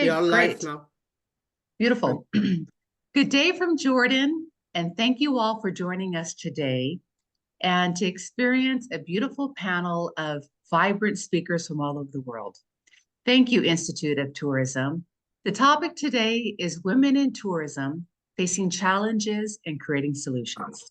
Okay, You're live great. now. Beautiful. Good day from Jordan, and thank you all for joining us today and to experience a beautiful panel of vibrant speakers from all over the world. Thank you, Institute of Tourism. The topic today is Women in Tourism Facing Challenges and Creating Solutions.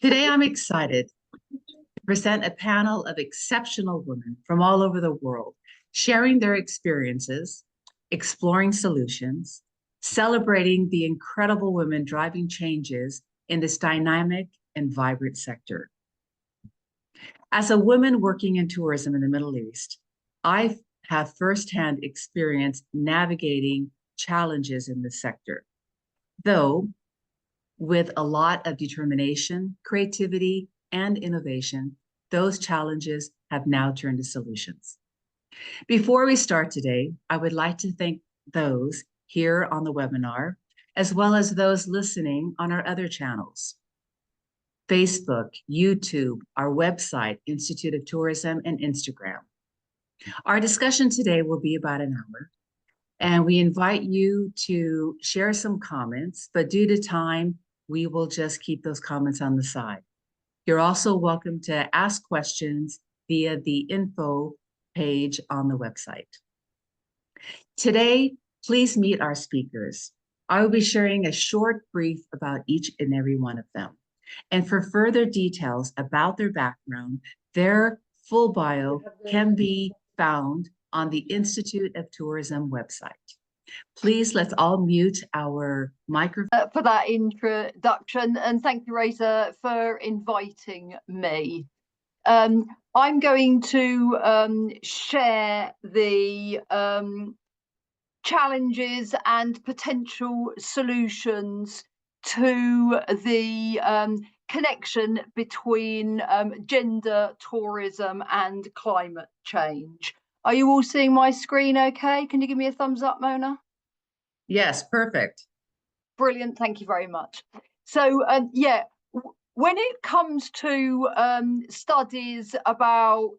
Today, I'm excited to present a panel of exceptional women from all over the world, sharing their experiences, exploring solutions, celebrating the incredible women driving changes in this dynamic and vibrant sector. As a woman working in tourism in the Middle East, I have firsthand experience navigating challenges in this sector, though with a lot of determination, creativity, and innovation, those challenges have now turned to solutions. Before we start today, I would like to thank those here on the webinar, as well as those listening on our other channels: Facebook, YouTube, our website, Institute of Tourism, and Instagram. Our discussion today will be about an hour, and we invite you to share some comments, but due to time, we will just keep those comments on the side. You're also welcome to ask questions via the info page on the website. Today, please meet our speakers. I will be sharing a short brief about each and every one of them. And for further details about their background, their full bio can be found on the Institute of Tourism website. Please, let's all mute our microphone. For that introduction, and thank you, Reza, for inviting me. I'm going to share the challenges and potential solutions to the connection between gender, tourism, and climate change. Are you all seeing my screen okay? Can you give me a thumbs up, Mona? Yes, perfect. Brilliant, thank you very much. So yeah, when it comes to studies about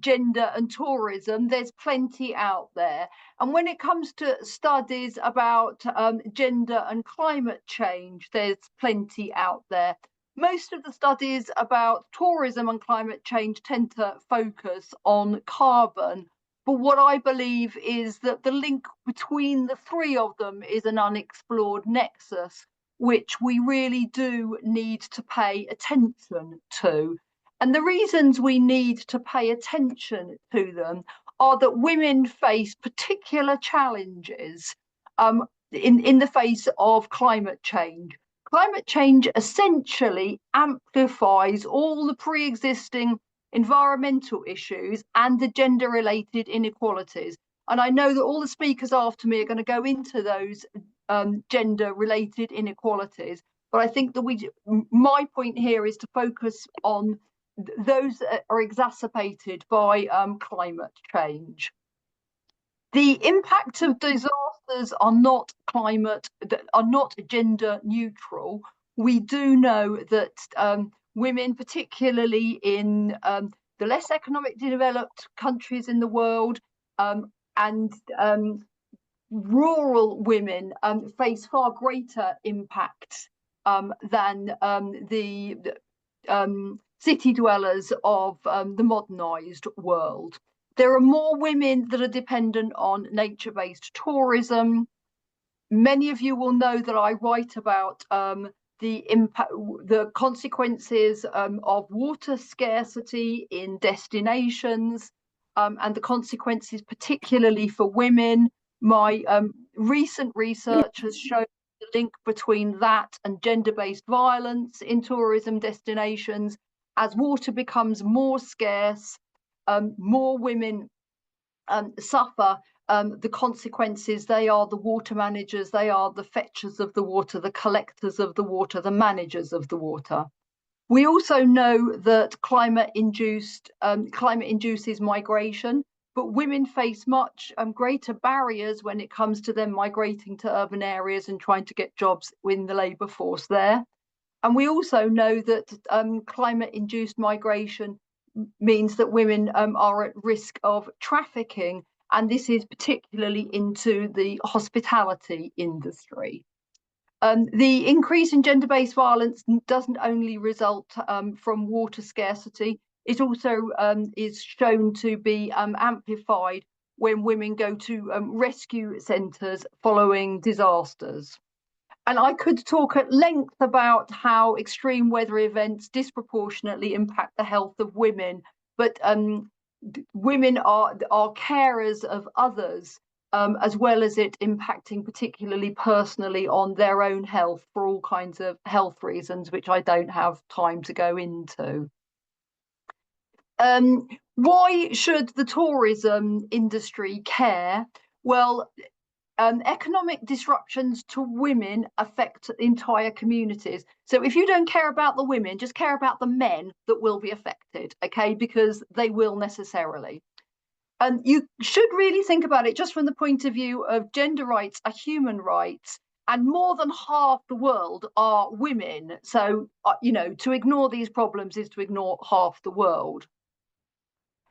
gender and tourism, there's plenty out there. And when it comes to studies about gender and climate change, there's plenty out there. Most of the studies about tourism and climate change tend to focus on carbon. But what I believe is that the link between the three of them is an unexplored nexus, which we really do need to pay attention to. And the reasons we need to pay attention to them are that women face particular challenges in the face of climate change. Climate change essentially amplifies all the pre-existing environmental issues and the gender-related inequalities. And I know that all the speakers after me are going to go into those gender-related inequalities. But I think that my point here is to focus on those that are exacerbated by climate change. The impact of disasters are not gender neutral. We do know that women, particularly in the less economically developed countries in the world, and rural women face far greater impact than the city dwellers of the modernized world. There are more women that are dependent on nature-based tourism. Many of you will know that I write about the impact, the consequences of water scarcity in destinations, and the consequences particularly for women. My recent research has shown the link between that and gender-based violence in tourism destinations. As water becomes more scarce, more women suffer the consequences. They are the water managers, they are the fetchers of the water, the collectors of the water, the managers of the water. We also know that climate induces migration, but women face much greater barriers when it comes to them migrating to urban areas and trying to get jobs in the labour force there. And we also know that climate-induced migration means that women are at risk of trafficking and this is particularly into the hospitality industry. The increase in gender-based violence doesn't only result from water scarcity, it also is shown to be amplified when women go to rescue centres following disasters. And I could talk at length about how extreme weather events disproportionately impact the health of women, but women are carers of others, as well as it impacting particularly personally on their own health for all kinds of health reasons, which I don't have time to go into. Why should the tourism industry care? Well, economic disruptions to women affect entire communities. So if you don't care about the women, just care about the men that will be affected, okay? Because they will necessarily. And you should really think about it just from the point of view of gender rights are human rights, and more than half the world are women. So, you know, to ignore these problems is to ignore half the world.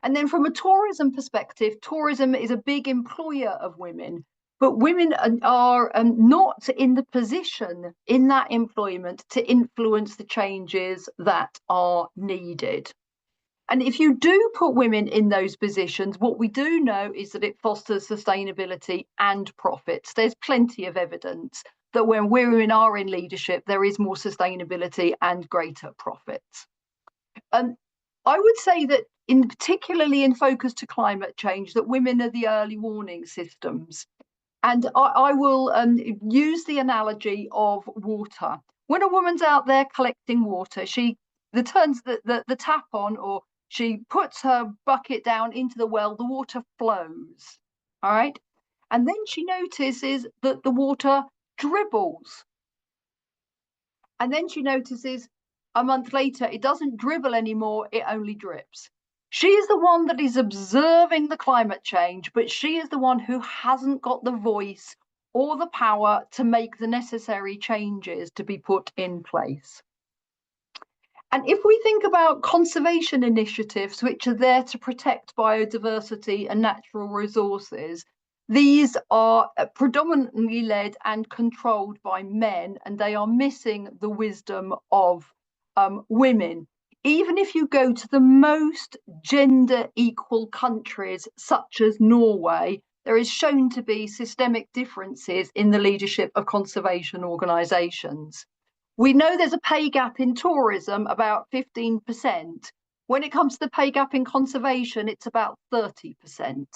And then from a tourism perspective, tourism is a big employer of women, but women are not in the position in that employment to influence the changes that are needed. And if you do put women in those positions, what we do know is that it fosters sustainability and profits. There's plenty of evidence that when women are in leadership, there is more sustainability and greater profits. I would say that particularly in focus to climate change, that women are the early warning systems. And I will use the analogy of water. When a woman's out there collecting water, she turns the tap on, or she puts her bucket down into the well, the water flows, all right? And then she notices that the water dribbles. And then she notices a month later, it doesn't dribble anymore, it only drips. She is the one that is observing the climate change, but she is the one who hasn't got the voice or the power to make the necessary changes to be put in place. And if we think about conservation initiatives, which are there to protect biodiversity and natural resources, these are predominantly led and controlled by men, and they are missing the wisdom of women. Even if you go to the most gender equal countries, such as Norway, there is shown to be systemic differences in the leadership of conservation organisations. We know there's a pay gap in tourism, about 15%. When it comes to the pay gap in conservation, it's about 30%.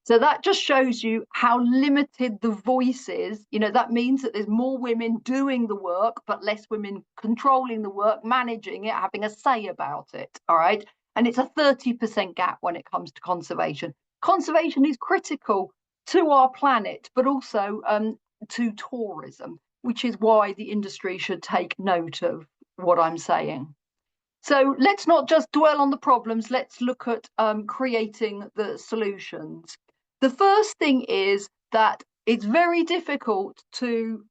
So that just shows you how limited the voice is. You know, that means that there's more women doing the work, but less women controlling the work, managing it, having a say about it, all right? And it's a 30% gap when it comes to conservation. Conservation is critical to our planet, but also to tourism, which is why the industry should take note of what I'm saying. So let's not just dwell on the problems, let's look at creating the solutions. The first thing is that it's very difficult to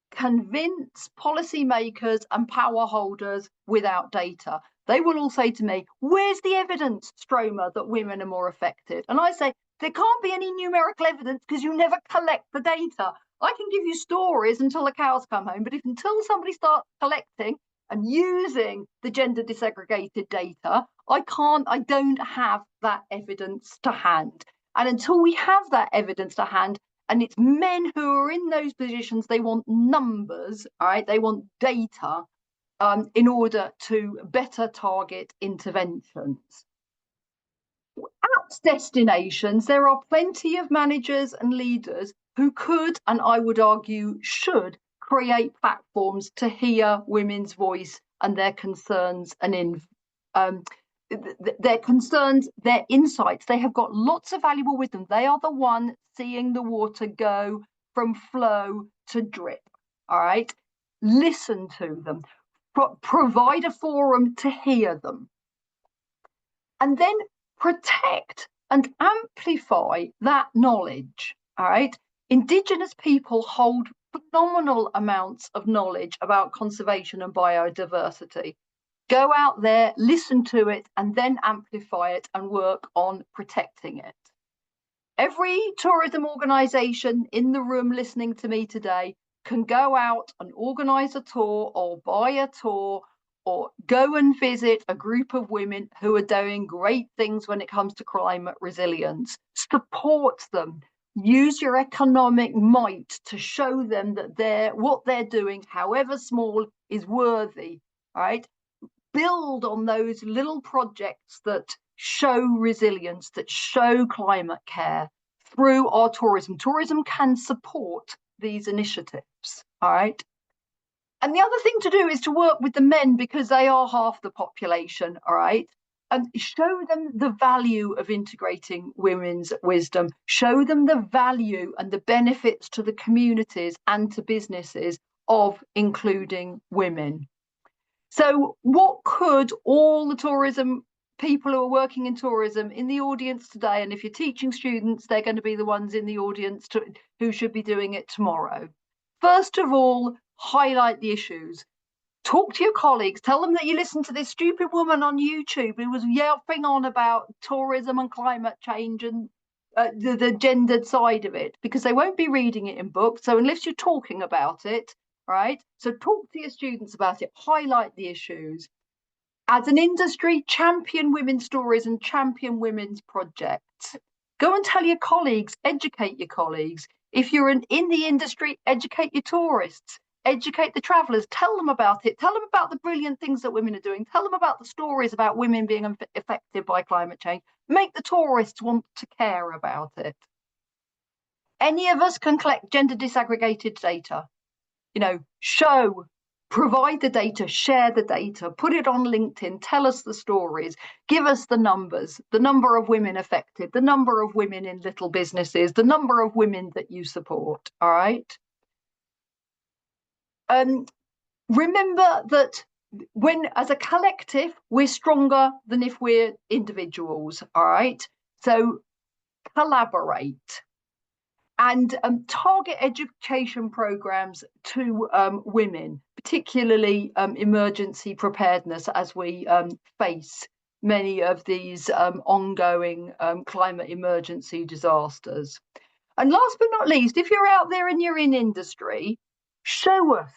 convince policymakers and power holders without data. They will all say to me, where's the evidence, Stroma, that women are more affected? And I say, there can't be any numerical evidence because you never collect the data. I can give you stories until the cows come home, but until somebody starts collecting and using the gender disaggregated data, I don't have that evidence to hand. And until we have that evidence to hand, and it's men who are in those positions, they want numbers, all right? They want data in order to better target interventions. At destinations, there are plenty of managers and leaders who could, and I would argue should, create platforms to hear women's voice and their concerns and their concerns, their insights. They have got lots of valuable wisdom. They are the one seeing the water go from flow to drip, all right? Listen to them, provide a forum to hear them, and then protect and amplify that knowledge, all right? Indigenous people hold phenomenal amounts of knowledge about conservation and biodiversity. Go out there, listen to it, and then amplify it and work on protecting it. every tourism organization in the room listening to me today can go out and organize a tour or buy a tour or go and visit a group of women who are doing great things when it comes to climate resilience. Support them. Use your economic might to show them that what they're doing, however small, is worthy, right? Build on those little projects that show resilience, that show climate care through our tourism. Tourism can support these initiatives, all right? And the other thing to do is to work with the men, because they are half the population, all right? And show them the value of integrating women's wisdom, show them the value and the benefits to the communities and to businesses of including women. So what could all the tourism people who are working in tourism in the audience today, and if you're teaching students, they're going to be the ones in the audience who should be doing it tomorrow. First of all, highlight the issues. Talk to your colleagues, tell them that you listened to this stupid woman on YouTube who was yelping on about tourism and climate change and the gendered side of it, because they won't be reading it in books. So unless you're talking about it, right? So talk to your students about it, highlight the issues. As an industry, champion women's stories and champion women's projects. Go and tell your colleagues, educate your colleagues. If you're in the industry, educate your tourists, educate the travellers, tell them about it, tell them about the brilliant things that women are doing, tell them about the stories about women being affected by climate change. Make the tourists want to care about it. Any of us can collect gender disaggregated data. You know, provide the data, share the data, put it on LinkedIn, tell us the stories, give us the numbers, the number of women affected, the number of women in little businesses, the number of women that you support, all right? Remember that as a collective, we're stronger than if we're individuals, all right? So collaborate. And target education programs to women, particularly emergency preparedness as we face many of these ongoing climate emergency disasters. And last but not least, if you're out there and you're in industry, show us,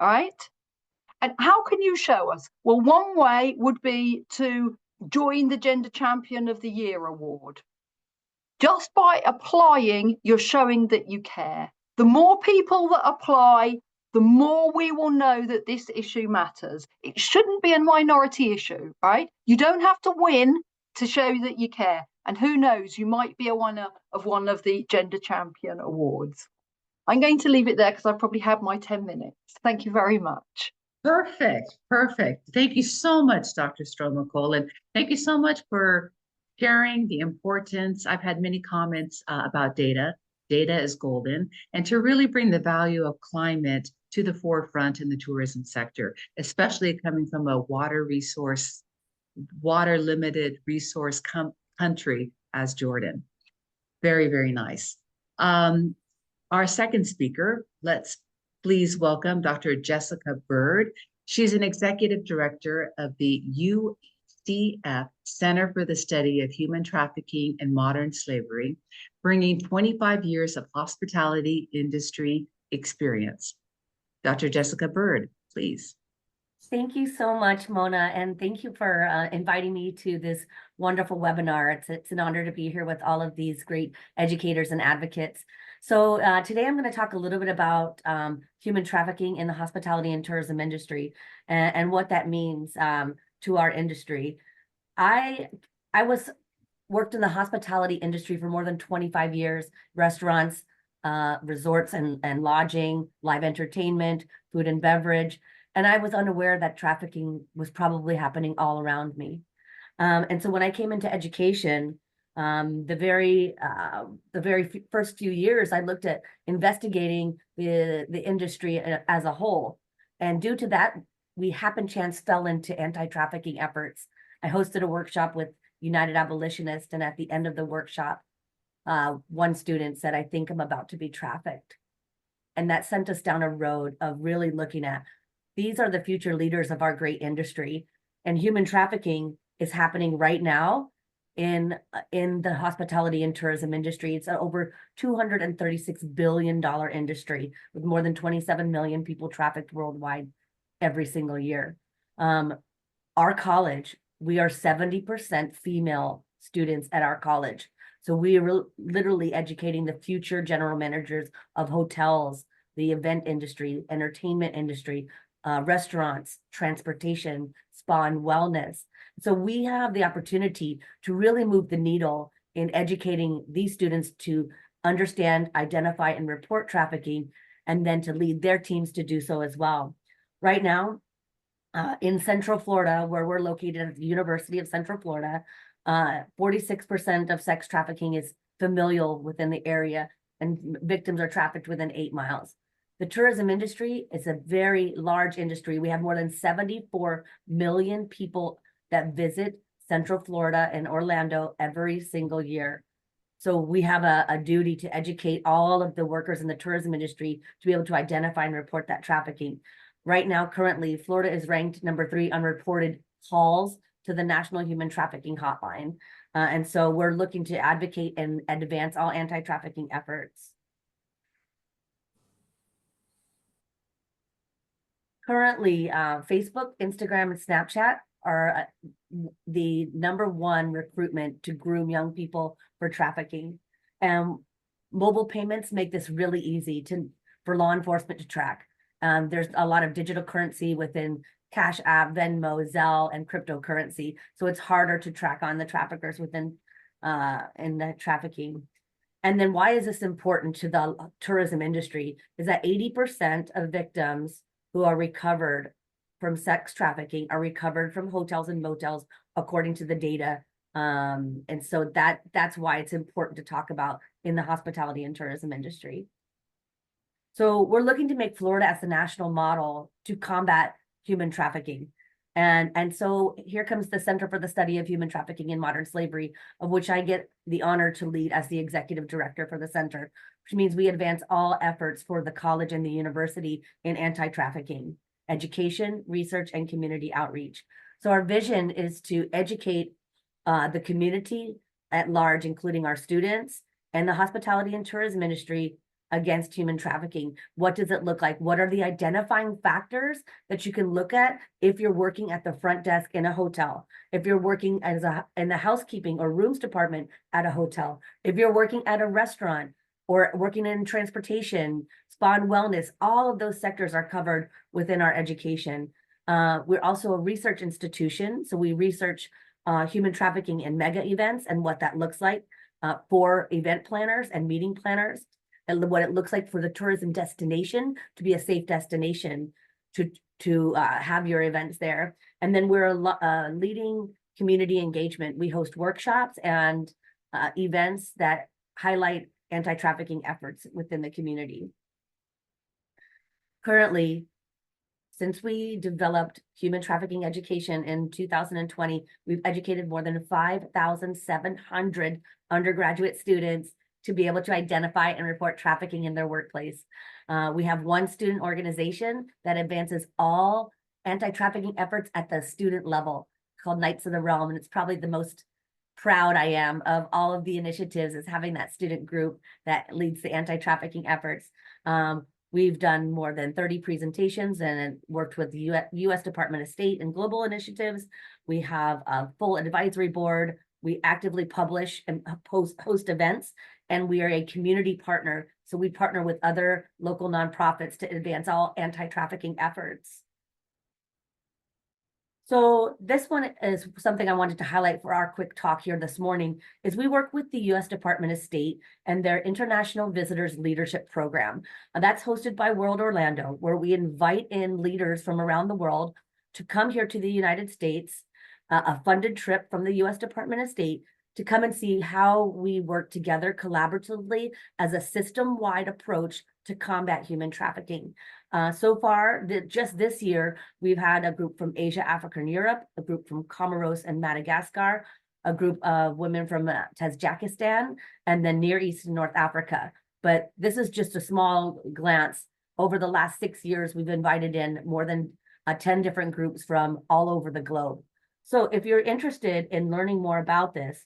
all right? And how can you show us? Well, one way would be to join the Gender Champion of the Year award. Just by applying, you're showing that you care. The more people that apply, the more we will know that this issue matters. It shouldn't be a minority issue, right? You don't have to win to show that you care. And who knows, you might be a winner of one of the Gender Champion Awards. I'm going to leave it there because I've probably had my 10 minutes. Thank you very much. Perfect, perfect. Thank you so much, Dr. Strohmacohl, and thank you so much for sharing the importance. I've had many comments about data. Data is golden, and to really bring the value of climate to the forefront in the tourism sector, especially coming from a water limited resource country as Jordan. Very, very nice. Our second speaker, let's please welcome Dr. Jessica Bird. She's an executive director of the UCF Center for the Study of Human Trafficking and Modern Slavery, bringing 25 years of hospitality industry experience. Dr. Jessica Bird, please. Thank you so much, Mona, and thank you for inviting me to this wonderful webinar. It's an honor to be here with all of these great educators and advocates. So today I'm going to talk a little bit about human trafficking in the hospitality and tourism industry and what that means to our industry. I worked in the hospitality industry for more than 25 years, restaurants, resorts and lodging, live entertainment, food and beverage. And I was unaware that trafficking was probably happening all around me. And so when I came into education, the very first few years, I looked at investigating the industry as a whole. And due to that, we happen chance fell into anti-trafficking efforts. I hosted a workshop with United Abolitionists, and at the end of the workshop, one student said, "I think I'm about to be trafficked." And that sent us down a road of really looking at, these are the future leaders of our great industry, and human trafficking is happening right now. in the hospitality and tourism industry. It's an over $236 billion industry with more than 27 million people trafficked worldwide every single year. Our college, we are 70% female students at our college. So we are literally educating the future general managers of hotels, the event industry, entertainment industry, restaurants, transportation, spa and wellness. So we have the opportunity to really move the needle in educating these students to understand, identify, and report trafficking, and then to lead their teams to do so as well. Right now, in Central Florida, where we're located at the University of Central Florida, 46% of sex trafficking is familial within the area, and victims are trafficked within 8 miles. The tourism industry is a very large industry. We have more than 74 million people that visit Central Florida and Orlando every single year. So we have a duty to educate all of the workers in the tourism industry to be able to identify and report that trafficking. Right now, currently, Florida is ranked number 3 on reported calls to the National Human Trafficking Hotline. And so we're looking to advocate and advance all anti-trafficking efforts. Currently, Facebook, Instagram, and Snapchat are the #1 recruitment to groom young people for trafficking. And mobile payments make this really easy for law enforcement to track. There's a lot of digital currency within Cash App, Venmo, Zelle, and cryptocurrency. So it's harder to track on the traffickers within in the trafficking. And then why is this important to the tourism industry is that 80% of victims who are recovered from sex trafficking are recovered from hotels and motels, according to the data. And so that's why it's important to talk about in the hospitality and tourism industry. So we're looking to make Florida as the national model to combat human trafficking. And so here comes the Center for the Study of Human Trafficking and Modern Slavery, of which I get the honor to lead as the executive director for the center, which means we advance all efforts for the college and the university in anti-trafficking, education, research, and community outreach. So our vision is to educate the community at large, including our students and the hospitality and tourism industry against human trafficking. What does it look like? What are the identifying factors that you can look at if you're working at the front desk in a hotel, if you're working in the housekeeping or rooms department at a hotel, if you're working at a restaurant or working in transportation, spa and wellness, all of those sectors are covered within our education. We're also a research institution, so we research human trafficking in mega events and what that looks like for event planners and meeting planners, and what it looks like for the tourism destination to be a safe destination to have your events there. And then we're leading community engagement. We host workshops and events that highlight anti-trafficking efforts within the community. Currently, since we developed human trafficking education in 2020, we've educated more than 5,700 undergraduate students to be able to identify and report trafficking in their workplace. We have one student organization that advances all anti-trafficking efforts at the student level called Knights of the Realm. And it's probably the most proud I am of all of the initiatives is having that student group that leads the anti-trafficking efforts. We've done more than 30 presentations and worked with the U.S. Department of State and global initiatives. We have a full advisory board. We actively publish and host events, and we are a community partner. So we partner with other local nonprofits to advance all anti-trafficking efforts. So this one is something I wanted to highlight for our quick talk here this morning, is we work with the U.S. Department of State and their International Visitors Leadership Program. That's hosted by World Orlando, where we invite in leaders from around the world to come here to the United States, a funded trip from the U.S. Department of State to come and see how we work together collaboratively as a system-wide approach to combat human trafficking. So far, just this year, we've had a group from Asia, Africa, and Europe, a group from Comoros and Madagascar, a group of women from Tajikistan, and then Near East and North Africa. But this is just a small glance. Over the last 6 years, we've invited in more than 10 different groups from all over the globe. So if you're interested in learning more about this,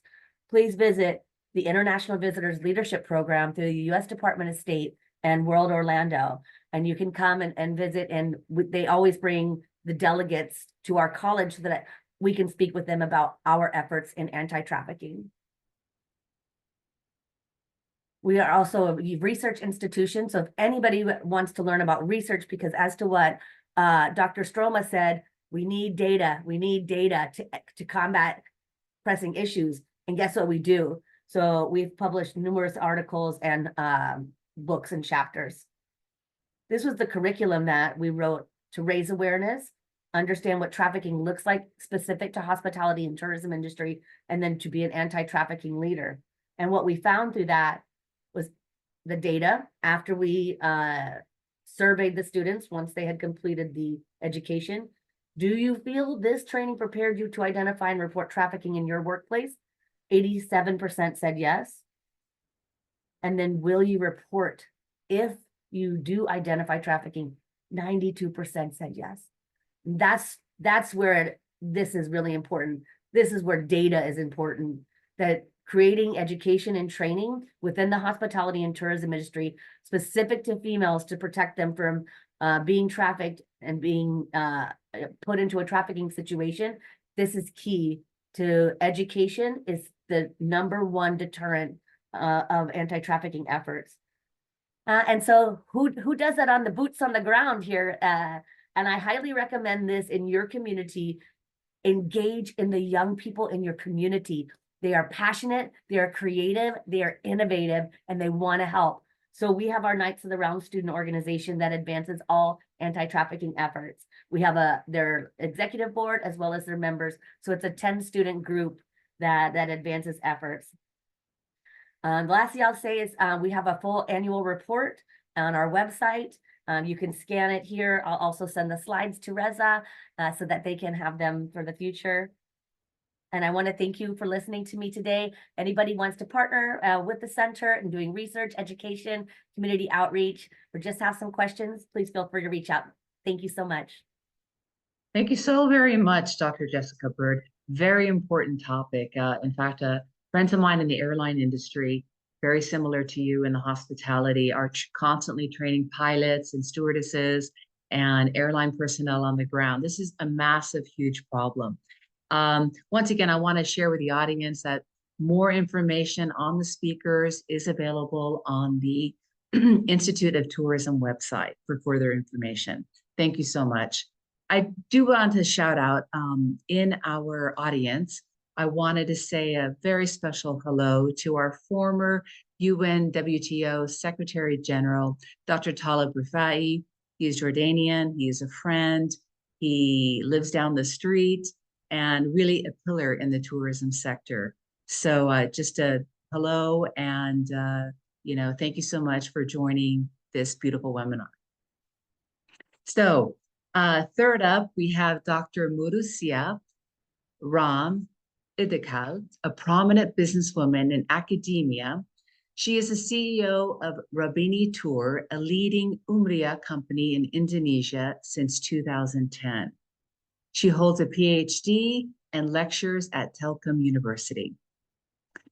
please visit the International Visitors Leadership Program through the U.S. Department of State and World Orlando. And you can come and visit, and they always bring the delegates to our college so that we can speak with them about our efforts in anti-trafficking. We are also a research institution, so if anybody wants to learn about research, because as to what Dr. Stroma said, we need data to combat pressing issues, and guess what we do? So we've published numerous articles and books and chapters. This was the curriculum that we wrote to raise awareness, understand what trafficking looks like specific to hospitality and tourism industry, and then to be an anti-trafficking leader. And what we found through that was the data after we surveyed the students once they had completed the education. Do you feel this training prepared you to identify and report trafficking in your workplace? 87% said yes. And then will you report if you do identify trafficking? 92% said yes. That's where this is really important. This is where data is important, that creating education and training within the hospitality and tourism industry specific to females to protect them from being trafficked and being put into a trafficking situation. This is key to education, is the #1 deterrent of anti-trafficking efforts. And so who does that on the boots on the ground here? And I highly recommend this in your community. Engage in the young people in your community. They are passionate, they are creative, they are innovative, and they want to help. So we have our Knights of the Round student organization that advances all anti-trafficking efforts. We have their executive board as well as their members. So it's a 10-student group that advances efforts. The last thing I'll say is we have a full annual report on our website. You can scan it here. I'll also send the slides to Reza so that they can have them for the future. And I want to thank you for listening to me today. Anybody wants to partner with the center in doing research, education, community outreach, or just have some questions, please feel free to reach out. Thank you so much. Thank you so very much, Dr. Jessica Bird. Very important topic. In fact, friends of mine in the airline industry, very similar to you in the hospitality, are constantly training pilots and stewardesses and airline personnel on the ground. This is a massive, huge problem. Once again, I want to share with the audience that more information on the speakers is available on the Institute of Tourism website for further information. Thank you so much. I do want to shout out in our audience, I wanted to say a very special hello to our former UN WTO Secretary General, Dr. Talib Rifai. He is Jordanian, he is a friend, he lives down the street, and really a pillar in the tourism sector. So just a hello, and thank you so much for joining this beautiful webinar. So third up, we have Dr. Murusia Ram Idikal, a prominent businesswoman in academia. She is the CEO of Rabini Tour, a leading Umrah company in Indonesia since 2010. She holds a PhD and lectures at Telkom University.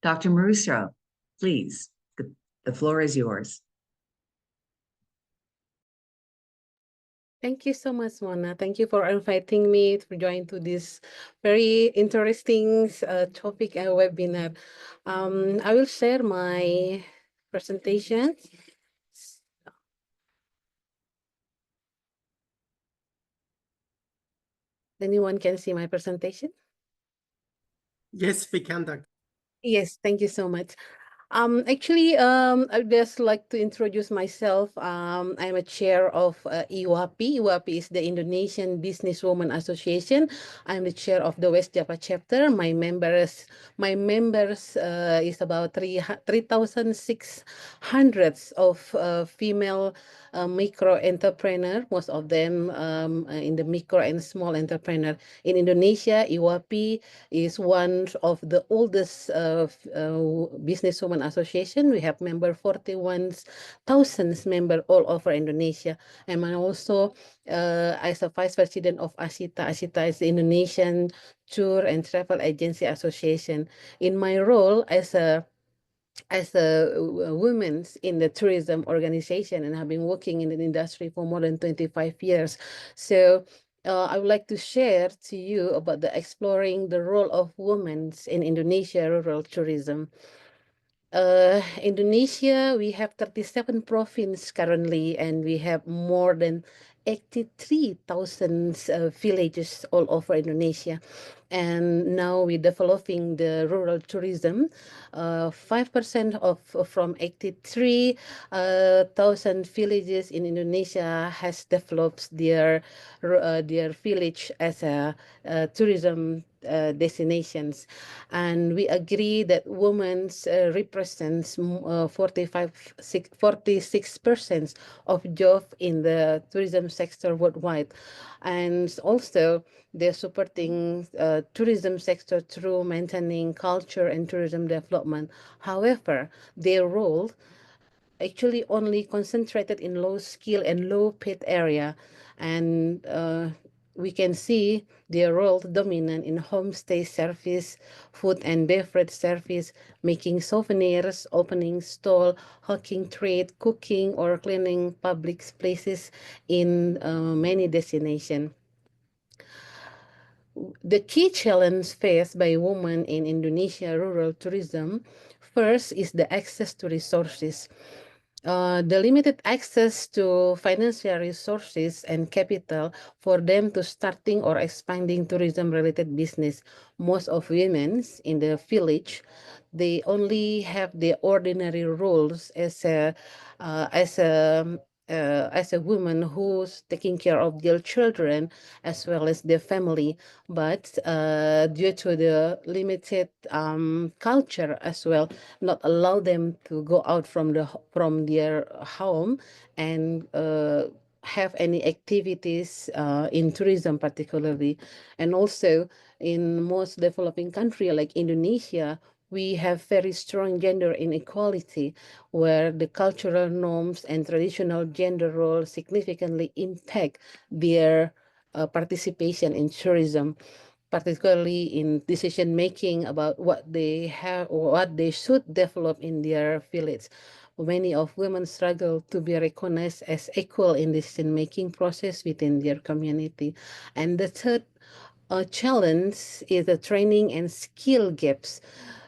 Dr. Murusia, please, the floor is yours. Thank you so much, Mona. Thank you for inviting me to join to this very interesting topic and webinar. I will share my presentation. Anyone can see my presentation? Yes, we can, Doctor. Yes, thank you so much. Actually, I'd just like to introduce myself. I'm a chair of IWAPI. IWAPI is the Indonesian Businesswoman Association. I'm the chair of the West Java chapter. My members is about 3,600 of female micro entrepreneur. Most of them in the micro and small entrepreneur in Indonesia. IWAPI is one of the oldest businesswoman Association. We have member 41,000 member all over Indonesia. And I'm also as a vice president of ASITA. ASITA is the Indonesian Tour and Travel Agency Association. In my role as a women's in the tourism organization, and have been working in the industry for more than 25 years. So I would like to share to you about the exploring the role of women in Indonesia rural tourism. Indonesia, we have 37 provinces currently, and we have more than 83,000 villages all over Indonesia. And now we're developing the rural tourism. 5% of from 83,000 villages in Indonesia has developed their village as a tourism destinations, and we agree that women represents 46% of job in the tourism sector worldwide, and also they're supporting tourism sector through maintaining culture and tourism development. However, their role actually only concentrated in low skill and low paid area, and we can see their role dominant in homestay service, food and beverage service, making souvenirs, opening stall, hawking trade, cooking or cleaning public places in many destinations. The key challenge faced by women in Indonesia rural tourism, first is the access to resources. The limited access to financial resources and capital for them to starting or expanding tourism-related business. Most of women in the village, they only have the ordinary roles as a woman who's taking care of their children as well as their family. But due to the limited culture as well, not allow them to go out from their home and have any activities in tourism particularly. And also in most developing country like Indonesia, we have very strong gender inequality, where the cultural norms and traditional gender roles significantly impact their participation in tourism, particularly in decision making about what they have or what they should develop in their village. Many of women struggle to be recognized as equal in decision making process within their community. And the third challenge is the training and skill gaps.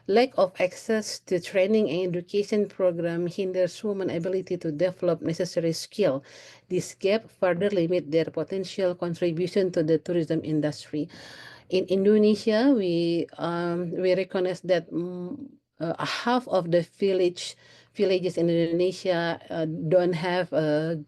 Lack of access to training and education program hinders women's ability to develop necessary skill. This gap further limit their potential contribution to the tourism industry. In Indonesia, we recognize that half of the villages in Indonesia don't have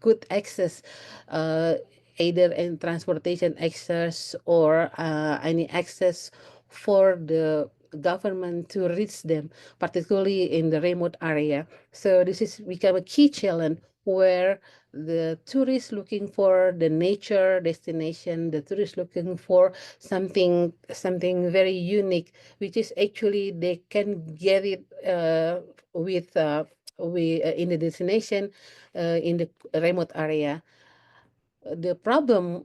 good access, either in transportation access or any access for the government to reach them, particularly in the remote area. So this is become a key challenge where the tourists looking for the nature destination, the tourists looking for something very unique, which is actually they can get it with in the destination in the remote area. The problem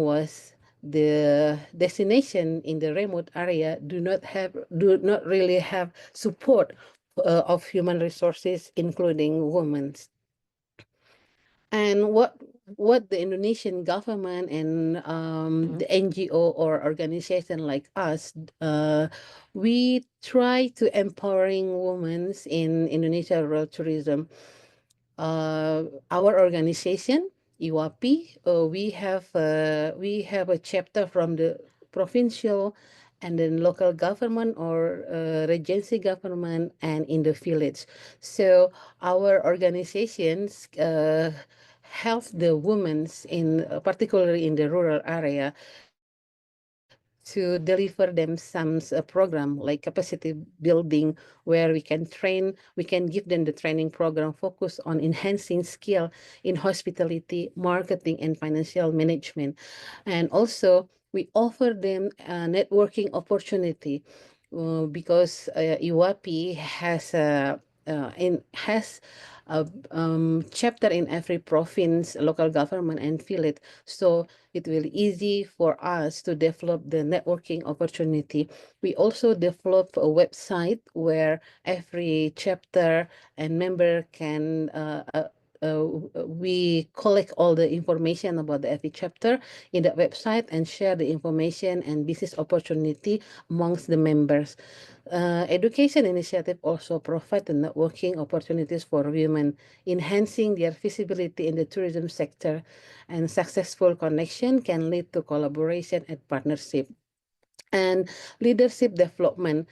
was the destination in the remote area do not really have support of human resources, including women. And what the Indonesian government and the NGO or organization like us, we try to empowering women in Indonesia rural tourism. Our organization, IWAPI, we have a chapter from the provincial and then local government or regency government and in the village. So our organizations help the women in particularly in the rural area to deliver them some program like capacity building, where we can give them the training program focused on enhancing skill in hospitality, marketing, and financial management. And also we offer them a networking opportunity because IWAPI has has a chapter in every province, local government, and village. So it will easy for us to develop the networking opportunity. We also develop a website where every chapter and member can we collect all the information about the every chapter in the website and share the information and business opportunity amongst the members. Education initiative also provide the networking opportunities for women, enhancing their visibility in the tourism sector, and successful connection can lead to collaboration and partnership. And leadership development.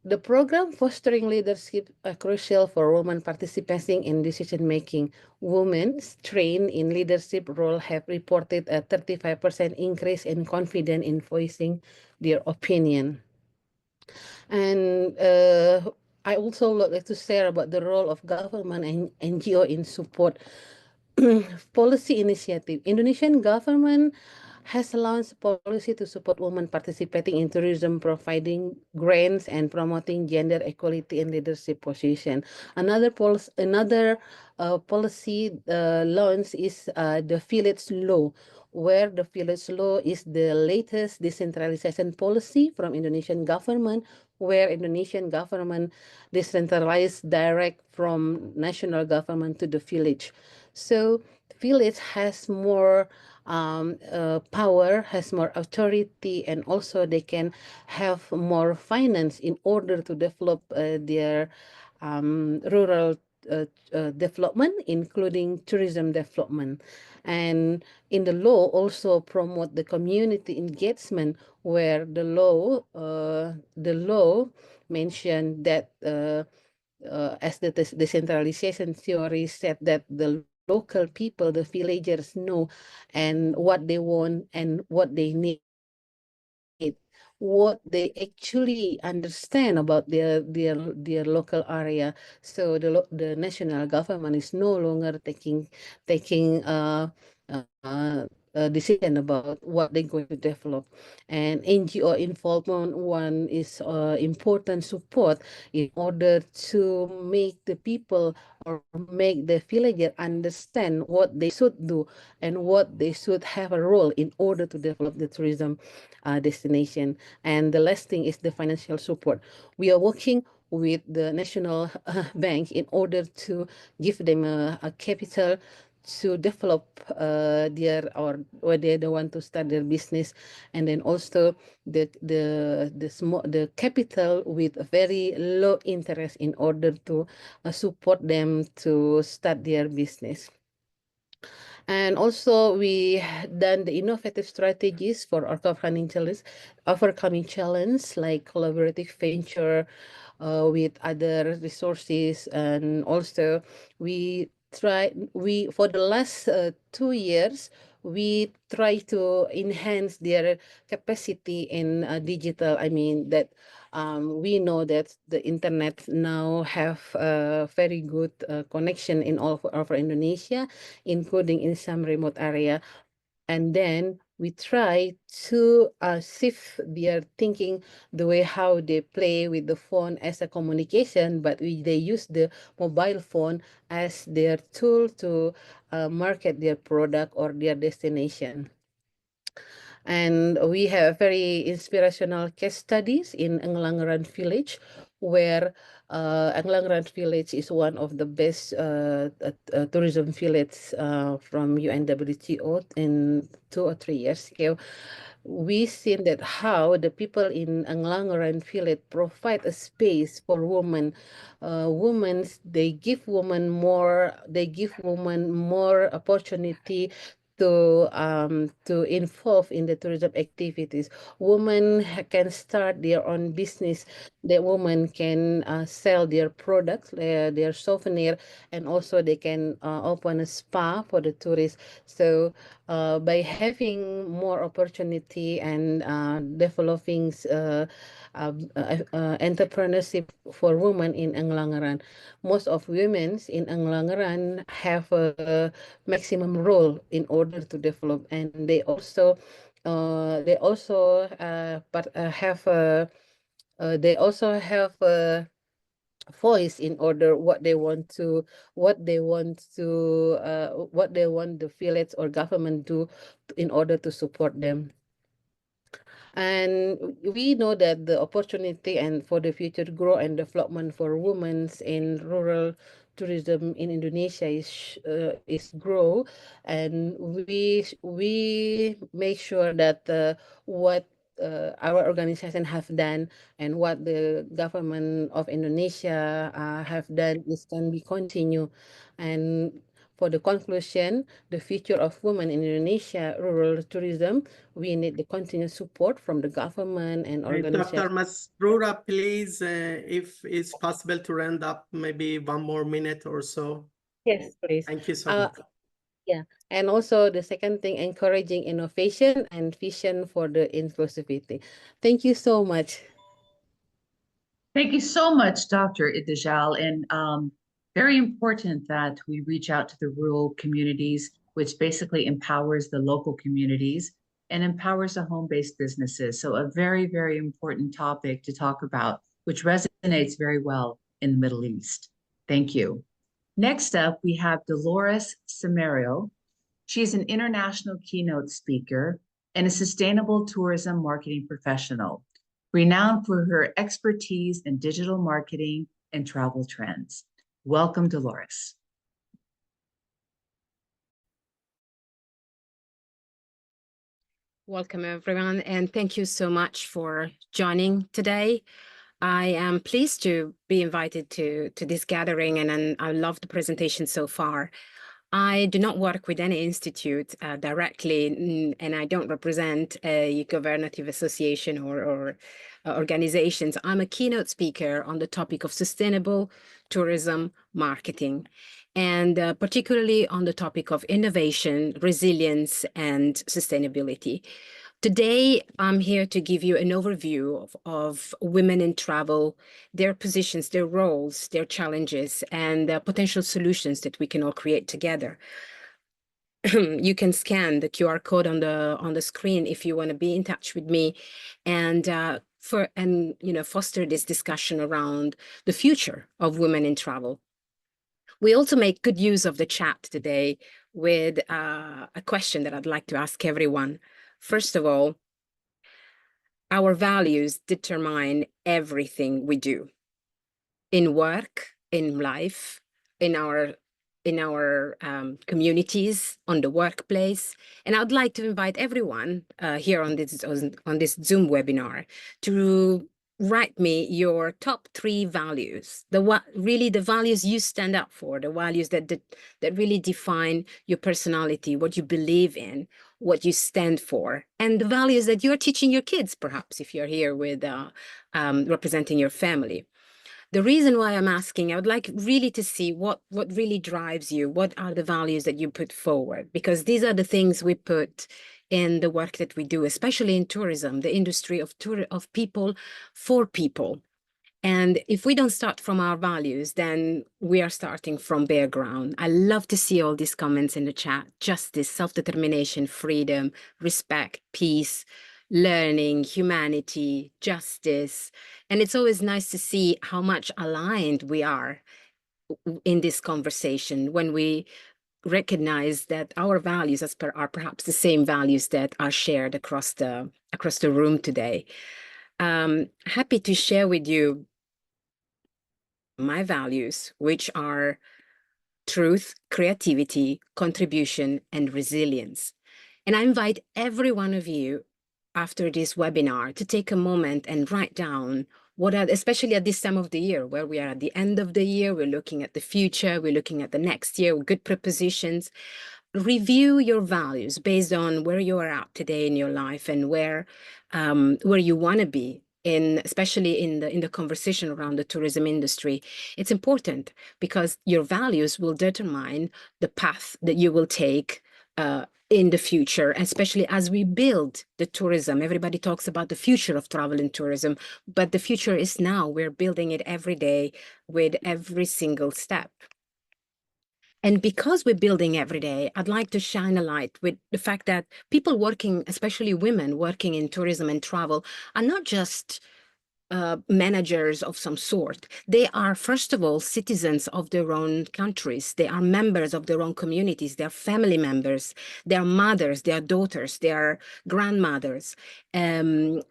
The program fostering leadership are crucial for women participating in decision making. Women trained in leadership role have reported a 35% increase in confidence in voicing their opinion. And I also would like to share about the role of government and NGO in support policy initiative. Indonesian government has launched policy to support women participating in tourism, providing grants and promoting gender equality in leadership position. Another policy launch is the village law, where the village law is the latest decentralization policy from Indonesian government, where Indonesian government decentralized direct from national government to the village. So village has more power, has more authority, and also they can have more finance in order to develop their rural development, including tourism development. And in the law also promote the community engagement, where the law mentioned that as the decentralization theory said, that the local people, the villagers know and what they want and what they need, what they actually understand about their local area. So the national government is no longer taking a decision about what they're going to develop. And NGO involvement one is important support in order to make the people or make the villager understand what they should do and what they should have a role in order to develop the tourism destination. And the last thing is the financial support. We are working with the National Bank in order to give them a capital to develop their, or whether they want to start their business, and then also the capital with a very low interest in order to support them to start their business. And also we done the innovative strategies for overcoming challenge like collaborative venture with other resources. And also we for the last 2 years, we try to enhance their capacity in digital. I mean that we know that the internet now have a very good connection in all over Indonesia, including in some remote area. And then we try to shift their thinking, the way how they play with the phone as a communication, but they use the mobile phone as their tool to market their product or their destination. And we have very inspirational case studies in Englangran village, where Englangran village is one of the best tourism village from UNWTO in 2 or 3 years ago. We seen that how the people in Englangran village provide a space for women. Women, they give women more opportunity to involve in the tourism activities. Women can start their own business. The women can sell their products, their souvenir, and also they can open a spa for the tourists. So by having more opportunity and developing entrepreneurship for women in Englangran, most of women in Englangran have a maximum role in order to develop, and they also have voice in order what they want to what they want the fillets or government do in order to support them. And we know that the opportunity and for the future growth and development for women in rural tourism in Indonesia is grow, and we make sure that what our organization have done and what the government of Indonesia have done is can be continue. And for the conclusion, the future of women in Indonesia rural tourism, we need the continuous support from the government and Dr. organizations. Masroura, please, if it's possible to round up maybe 1 more minute or so. Yes, please. Thank you so Uh, much. Yeah, and also the second thing, encouraging innovation and vision for the inclusivity. Thank you so much. Thank you so much, Dr. Idijal. And very important that we reach out to the rural communities, which basically empowers the local communities and empowers the home-based businesses. So a very, very important topic to talk about, which resonates very well in the Middle East. Thank you. Next up, we have Dolores Samario. She is an international keynote speaker and a sustainable tourism marketing professional, renowned for her expertise in digital marketing and travel trends. Welcome, Dolores. Welcome, everyone, and thank you so much for joining today. I am pleased to be invited to this gathering, and I love the presentation so far. I do not work with any institute directly, and I don't represent a governative association or organizations. I'm a keynote speaker on the topic of sustainable tourism marketing, and particularly on the topic of innovation, resilience, and sustainability. Today, I'm here to give you an overview of women in travel, their positions, their roles, their challenges, and the potential solutions that we can all create together. You can scan the QR code on the screen if you want to be in touch with me, and foster this discussion around the future of women in travel. We also make good use of the chat today with a question that I'd like to ask everyone. First of all, our values determine everything we do in work, in life, in our communities, on the workplace. And I'd like to invite everyone here on this Zoom webinar to write me your top 3 values, really the values you stand up for, the values that really define your personality, what you believe in, what you stand for, and the values that you're teaching your kids, perhaps, if you're here with representing your family. The reason why I'm asking, I would like really to see what really drives you. What are the values that you put forward? Because these are the things we put in the work that we do, especially in tourism, the industry of people for people. And if we don't start from our values, then we are starting from bare ground. I love to see all these comments in the chat: justice, self-determination, freedom, respect, peace, learning, humanity, justice. And it's always nice to see how much aligned we are in this conversation when we recognize that our values are perhaps the same values that are shared across the room today. Happy to share with you my values, which are truth, creativity, contribution, and resilience. And I invite every one of you after this webinar to take a moment and write down what are, especially at this time of the year, where we are at the end of the year, we're looking at the future, we're looking at the next year, good prepositions. Review your values based on where you are at today in your life and where you want to be, especially in the conversation around the tourism industry. It's important because your values will determine the path that you will take in the future, especially as we build the tourism. Everybody talks about the future of travel and tourism, but the future is now. We're building it every day with every single step. And because we're building every day, I'd like to shine a light with the fact that people working, especially women working in tourism and travel, are not just managers of some sort. They are, first of all, citizens of their own countries. They are members of their own communities. They are family members. They are mothers. They are daughters. They are grandmothers. And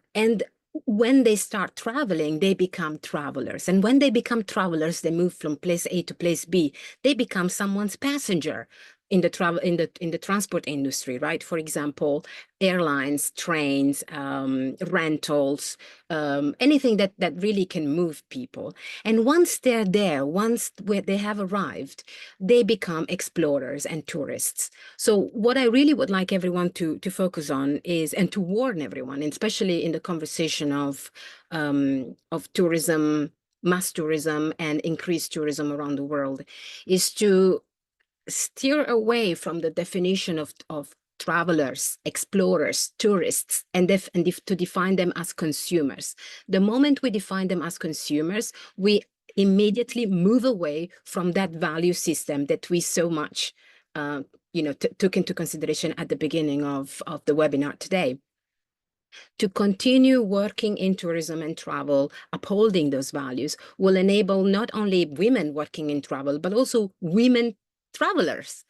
when they start traveling, they become travelers. And when they become travelers, they move from place A to place B. They become someone's passenger in the travel in the transport industry, right? For example, airlines, trains, rentals, anything that really can move people. And once they're there, once they have arrived, they become explorers and tourists. So what I really would like everyone to focus on is, and to warn everyone, especially in the conversation of tourism, mass tourism, and increased tourism around the world, is to steer away from the definition of travelers, explorers, tourists, and to define them as consumers. The moment we define them as consumers, we immediately move away from that value system that we so much took into consideration at the beginning of the webinar today. To continue working in tourism and travel, upholding those values, will enable not only women working in travel, but also women travelers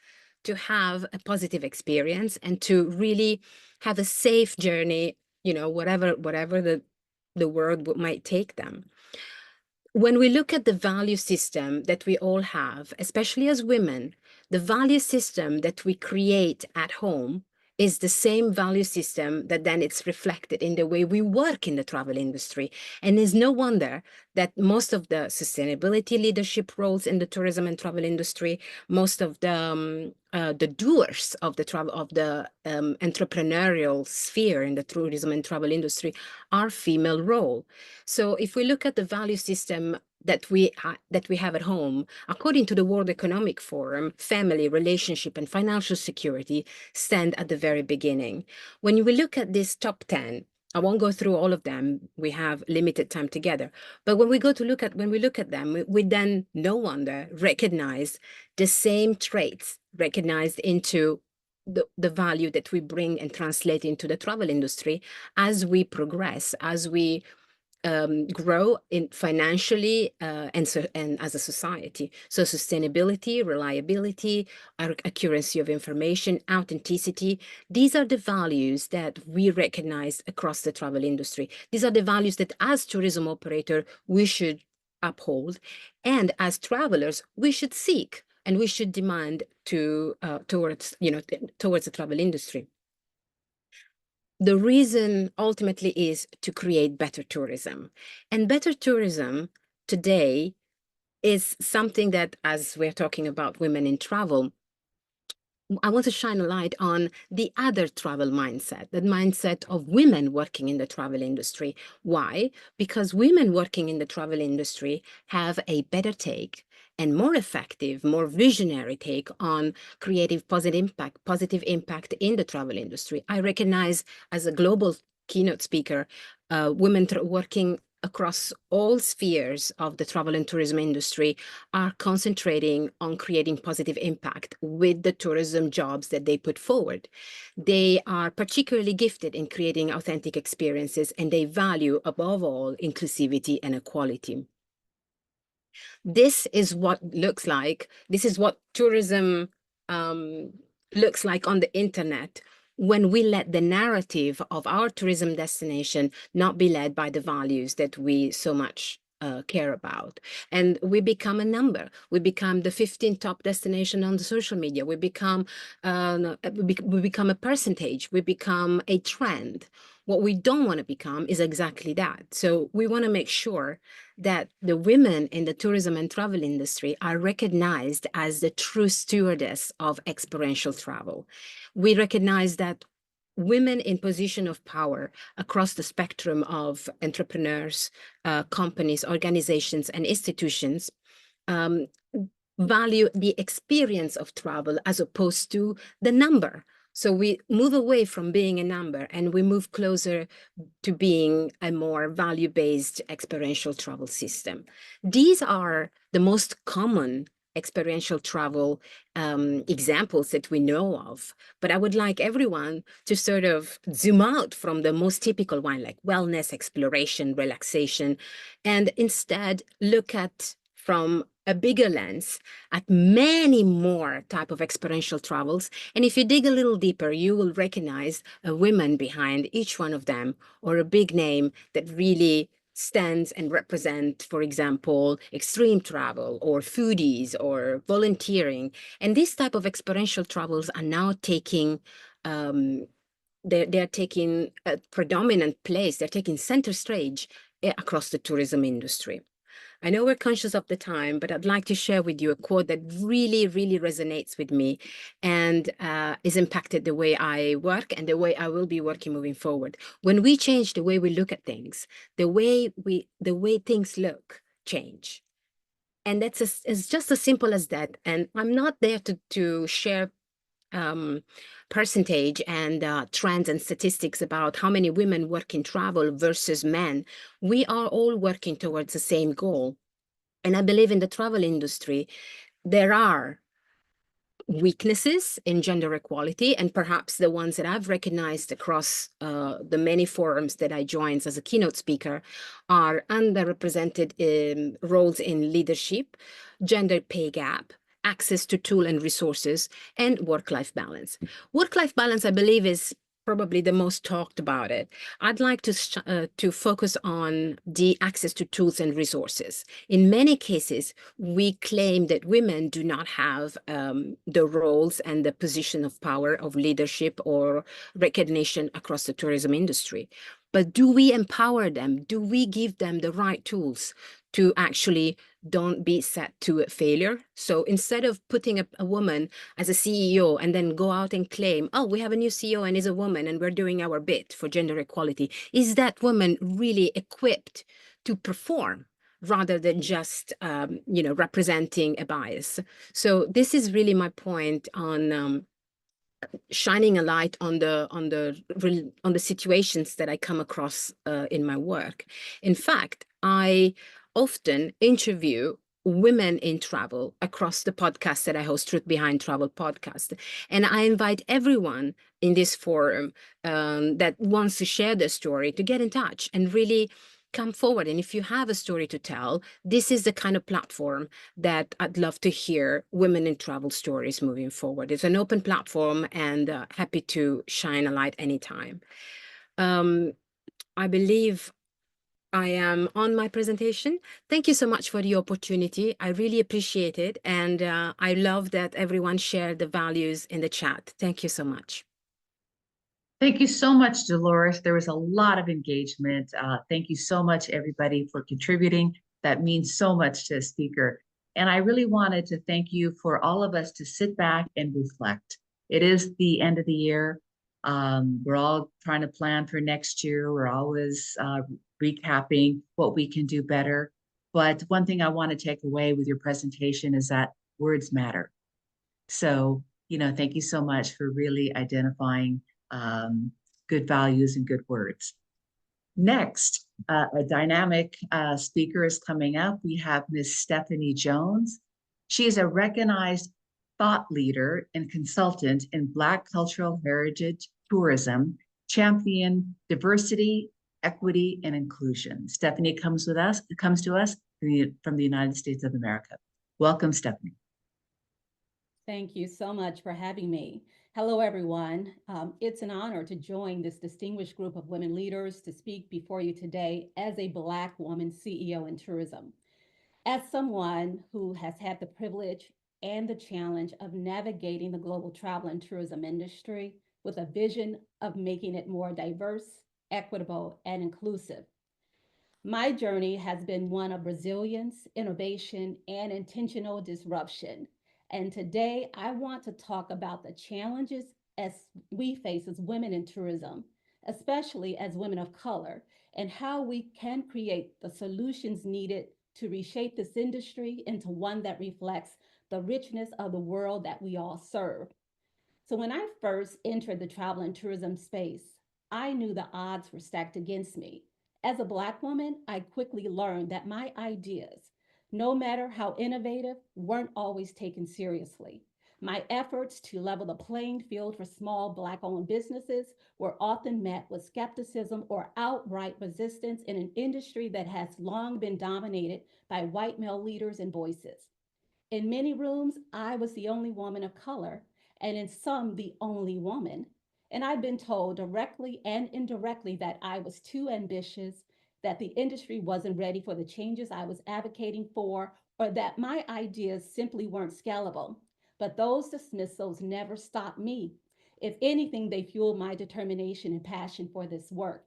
to have a positive experience and to really have a safe journey, whatever the world might take them. When we look at the value system that we all have, especially as women, the value system that we create at home is the same value system that then it's reflected in the way we work in the travel industry. And it's no wonder that most of the sustainability leadership roles in the tourism and travel industry, most of the doers of the entrepreneurial sphere in the tourism and travel industry are female role. So if we look at the value system that we have at home, according to the World Economic Forum, family, relationship, and financial security stand at the very beginning. When we look at this top 10, I won't go through all of them. We have limited time together. But when we look at them, we then no wonder recognize the same traits recognized into the value that we bring and translate into the travel industry as we progress, as we grow financially and as a society. So sustainability, reliability, accuracy of information, authenticity, these are the values that we recognize across the travel industry. These are the values that as tourism operator, we should uphold. And as travelers, we should seek and we should demand towards the travel industry. The reason ultimately is to create better tourism. And better tourism today is something that, as we're talking about women in travel, I want to shine a light on the other travel mindset, the mindset of women working in the travel industry. Why? Because women working in the travel industry have a better take and more effective, more visionary take on creative positive impact in the travel industry. I recognize as a global keynote speaker, women working across all spheres of the travel and tourism industry are concentrating on creating positive impact with the tourism jobs that they put forward. They are particularly gifted in creating authentic experiences, and they value, above all, inclusivity and equality. This is what looks like. This is what tourism looks like on the internet when we let the narrative of our tourism destination not be led by the values that we so much care about. And we become a number. We become the 15th top destination on the social media. We become a percentage. We become a trend. What we don't want to become is exactly that. So we want to make sure that the women in the tourism and travel industry are recognized as the true stewardess of experiential travel. We recognize that women in position of power across the spectrum of entrepreneurs, companies, organizations, and institutions value the experience of travel as opposed to the number. So we move away from being a number and we move closer to being a more value-based experiential travel system. These are the most common experiential travel examples that we know of. But I would like everyone to sort of zoom out from the most typical one, like wellness, exploration, relaxation, and instead look at from a bigger lens at many more type of experiential travels. And if you dig a little deeper, you will recognize a woman behind each one of them, or a big name that really stands and represent, for example, extreme travel or foodies or volunteering. And these type of experiential travels are now taking they're taking a predominant place, they're taking center stage across the tourism industry. I know we're conscious of the time, but I'd like to share with you a quote that really, really resonates with me and is impacted the way I work and the way I will be working moving forward. When we change the way we look at things, the way things look change. And it's just as simple as that. And I'm not there to share percentage and trends and statistics about how many women work in travel versus men. We are all working towards the same goal. And I believe in the travel industry, there are weaknesses in gender equality, and perhaps the ones that I've recognized across the many forums that I joined as a keynote speaker are underrepresented roles in leadership, gender pay gap, access to tool and resources, and work-life balance. Work-life balance, I believe, is probably the most talked about it. I'd like to focus on the access to tools and resources. In many cases, we claim that women do not have the roles and the position of power of leadership or recognition across the tourism industry. But do we empower them? Do we give them the right tools to actually don't be set to failure? So instead of putting a woman as a CEO and then go out and claim, oh, we have a new CEO and is a woman and we're doing our bit for gender equality, is that woman really equipped to perform rather than just representing a bias? So this is really my point on shining a light on the situations that I come across in my work. In fact, I often interview women in travel across the podcast that I host, Truth Behind Travel podcast. And I invite everyone in this forum that wants to share their story to get in touch and really come forward. And if you have a story to tell, this is the kind of platform that I'd love to hear women in travel stories moving forward. It's an open platform and happy to shine a light anytime. I believe I am on my presentation. Thank you so much for the opportunity. I really appreciate it. And I love that everyone shared the values in the chat. Thank you so much. Thank you so much, Dolores. There was a lot of engagement. Thank you so much, everybody, for contributing. That means so much to a speaker. And I really wanted to thank you for all of us to sit back and reflect. It is the end of the year. We're all trying to plan for next year. We're always recapping what we can do better. But one thing I want to take away with your presentation is that words matter. So, thank you so much for really identifying good values and good words. Next, a dynamic speaker is coming up. We have Ms. Stephanie Jones. She is a recognized thought leader and consultant in Black cultural heritage tourism, champion diversity, equity, and inclusion. Stephanie comes to us from the United States of America. Welcome, Stephanie. Thank you so much for having me. Hello, everyone. It's an honor to join this distinguished group of women leaders to speak before you today as a Black woman CEO in tourism. As someone who has had the privilege and the challenge of navigating the global travel and tourism industry with a vision of making it more diverse, equitable, and inclusive. My journey has been one of resilience, innovation, and intentional disruption. And today I want to talk about the challenges as we face as women in tourism, especially as women of color, and how we can create the solutions needed to reshape this industry into one that reflects the richness of the world that we all serve. So when I first entered the travel and tourism space, I knew the odds were stacked against me. As a Black woman, I quickly learned that my ideas, no matter how innovative, weren't always taken seriously. My efforts to level the playing field for small Black-owned businesses were often met with skepticism or outright resistance in an industry that has long been dominated by white male leaders and voices. In many rooms, I was the only woman of color, and in some, the only woman. And I've been told directly and indirectly that I was too ambitious, that the industry wasn't ready for the changes I was advocating for, or that my ideas simply weren't scalable. But those dismissals never stopped me. If anything, they fueled my determination and passion for this work.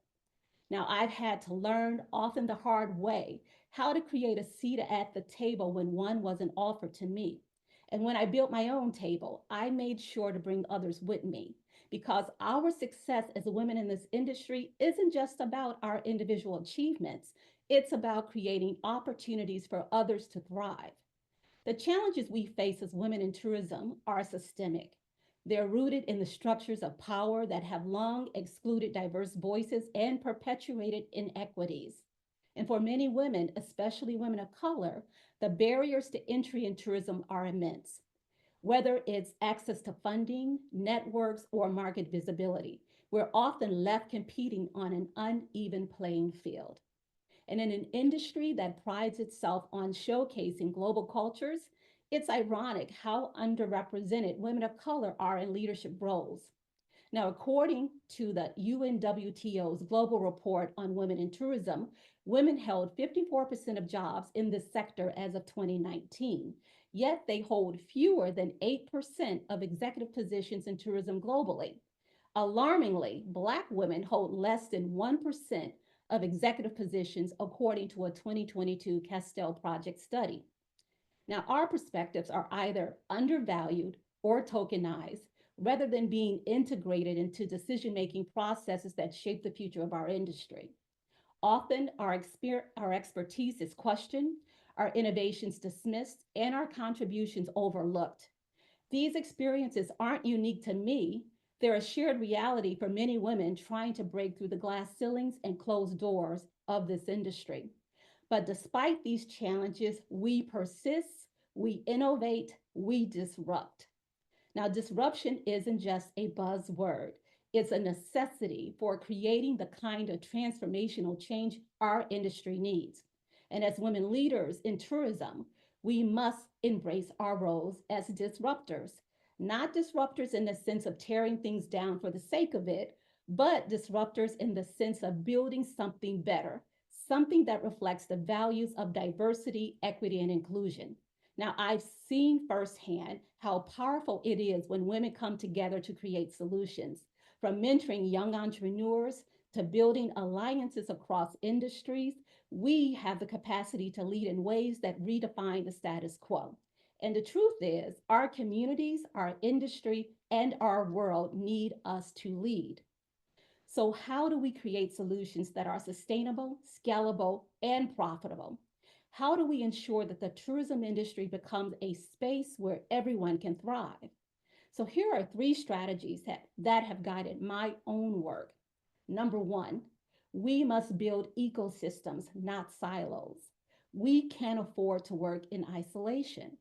Now, I've had to learn, often the hard way, how to create a seat at the table when one wasn't offered to me. And when I built my own table, I made sure to bring others with me, because our success as women in this industry isn't just about our individual achievements, it's about creating opportunities for others to thrive. The challenges we face as women in tourism are systemic. They're rooted in the structures of power that have long excluded diverse voices and perpetuated inequities. And for many women, especially women of color, the barriers to entry in tourism are immense. Whether it's access to funding, networks, or market visibility, we're often left competing on an uneven playing field. And in an industry that prides itself on showcasing global cultures, it's ironic how underrepresented women of color are in leadership roles. Now, according to the UNWTO's Global Report on Women in Tourism, women held 54% of jobs in this sector as of 2019, yet they hold fewer than 8% of executive positions in tourism globally. Alarmingly, Black women hold less than 1% of executive positions, according to a 2022 Castell Project study. Now, our perspectives are either undervalued or tokenized rather than being integrated into decision-making processes that shape the future of our industry. Often, our expertise is questioned, our innovations dismissed, and our contributions overlooked. These experiences aren't unique to me. They're a shared reality for many women trying to break through the glass ceilings and closed doors of this industry. But despite these challenges, we persist, we innovate, we disrupt. Now, disruption isn't just a buzzword. It's a necessity for creating the kind of transformational change our industry needs. And as women leaders in tourism, we must embrace our roles as disruptors, not disruptors in the sense of tearing things down for the sake of it, but disruptors in the sense of building something better, something that reflects the values of diversity, equity, and inclusion. Now, I've seen firsthand how powerful it is when women come together to create solutions, from mentoring young entrepreneurs to building alliances across industries. We have the capacity to lead in ways that redefine the status quo. And the truth is, our communities, our industry, and our world need us to lead. So how do we create solutions that are sustainable, scalable, and profitable? How do we ensure that the tourism industry becomes a space where everyone can thrive? So here are 3 strategies that have guided my own work. Number 1, we must build ecosystems, not silos. We can't afford to work in isolation.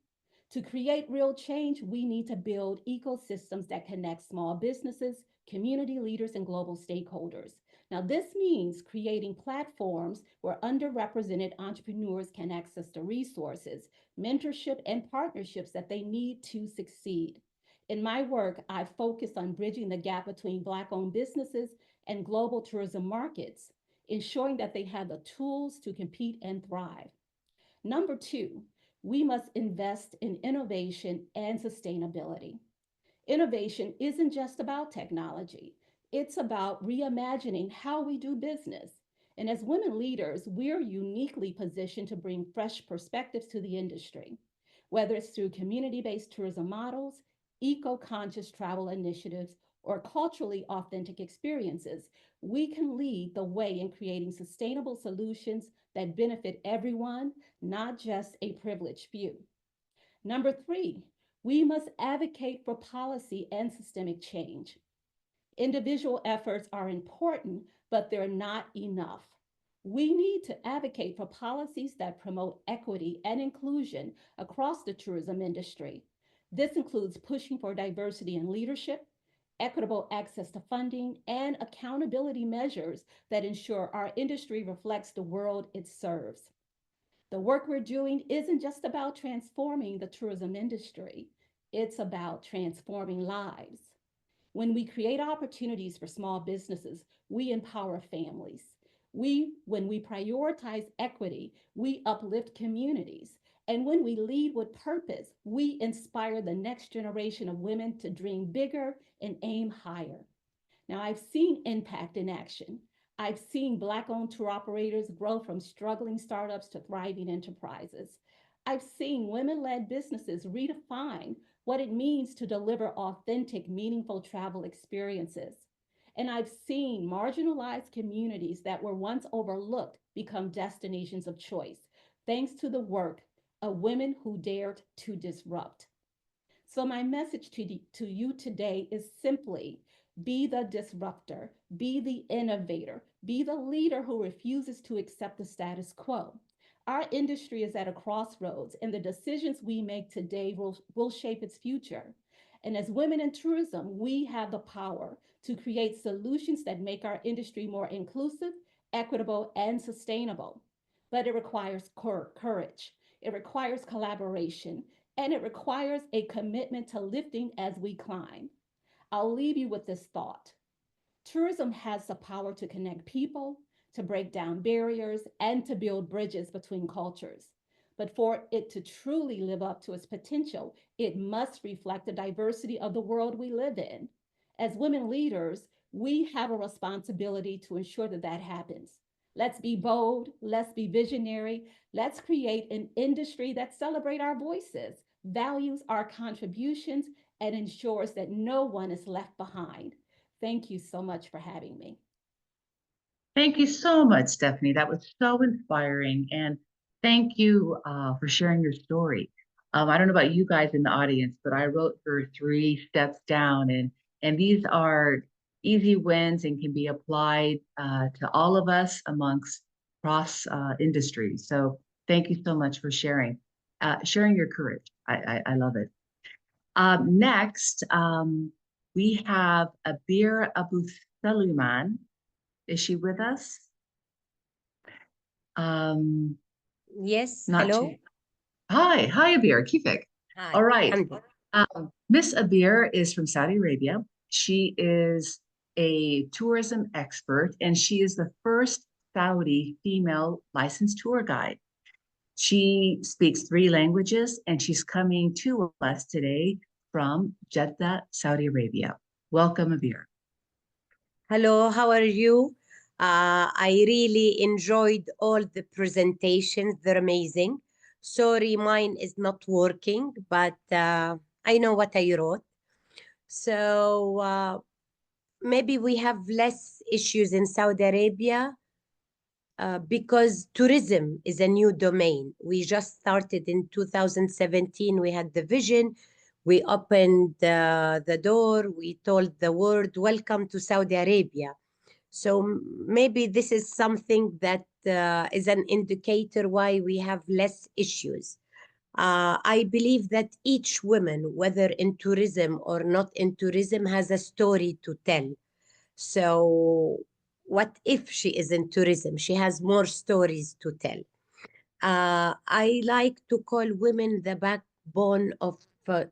To create real change, we need to build ecosystems that connect small businesses, community leaders, and global stakeholders. Now, this means creating platforms where underrepresented entrepreneurs can access the resources, mentorship, and partnerships that they need to succeed. In my work, I focus on bridging the gap between Black-owned businesses and global tourism markets, ensuring that they have the tools to compete and thrive. Number 2, we must invest in innovation and sustainability. Innovation isn't just about technology. It's about reimagining how we do business. And as women leaders, we're uniquely positioned to bring fresh perspectives to the industry, whether it's through community-based tourism models, eco-conscious travel initiatives, or culturally authentic experiences. We can lead the way in creating sustainable solutions that benefit everyone, not just a privileged few. Number 3, we must advocate for policy and systemic change. Individual efforts are important, but they're not enough. We need to advocate for policies that promote equity and inclusion across the tourism industry. This includes pushing for diversity in leadership, equitable access to funding, and accountability measures that ensure our industry reflects the world it serves. The work we're doing isn't just about transforming the tourism industry, it's about transforming lives. When we create opportunities for small businesses, we empower families. When we prioritize equity, we uplift communities. And when we lead with purpose, we inspire the next generation of women to dream bigger and aim higher. Now, I've seen impact in action. I've seen Black-owned tour operators grow from struggling startups to thriving enterprises. I've seen women-led businesses redefine what it means to deliver authentic, meaningful travel experiences. And I've seen marginalized communities that were once overlooked become destinations of choice, thanks to the work of women who dared to disrupt. So my message to you today is simply, be the disruptor, be the innovator, be the leader who refuses to accept the status quo. Our industry is at a crossroads, and the decisions we make today will shape its future. And as women in tourism, we have the power to create solutions that make our industry more inclusive, equitable, and sustainable. But it requires courage, it requires collaboration, and it requires a commitment to lifting as we climb. I'll leave you with this thought. Tourism has the power to connect people, to break down barriers, and to build bridges between cultures. But for it to truly live up to its potential, it must reflect the diversity of the world we live in. As women leaders, we have a responsibility to ensure that that happens. Let's be bold, let's be visionary, let's create an industry that celebrates our voices, values our contributions, and ensures that no one is left behind. Thank you so much for having me. Thank you so much, Stephanie. That was so inspiring. And thank you for sharing your story. I don't know about you guys in the audience, but I wrote your 3 steps down, and these are easy wins and can be applied to all of us amongst cross industries. So thank you so much for sharing your courage. I love it. Next, we have Abir Abu Saluman. Is she with us? Yes, Not hello. too. Hi, Abir, Kifik. Hi. All right. Andy. Miss Abir is from Saudi Arabia. She is a tourism expert, and she is the first Saudi female licensed tour guide. She speaks 3 languages, and she's coming to us today from Jeddah, Saudi Arabia. Welcome, Abir. Hello, how are you? I really enjoyed all the presentations. They're amazing. Sorry, mine is not working, but I know what I wrote. So maybe we have less issues in Saudi Arabia because tourism is a new domain. We just started in 2017. We had the vision. We opened the door. We told the world, welcome to Saudi Arabia. So maybe this is something that is an indicator why we have less issues. I believe that each woman, whether in tourism or not in tourism, has a story to tell. So what if she is in tourism? She has more stories to tell. I like to call women the backbone of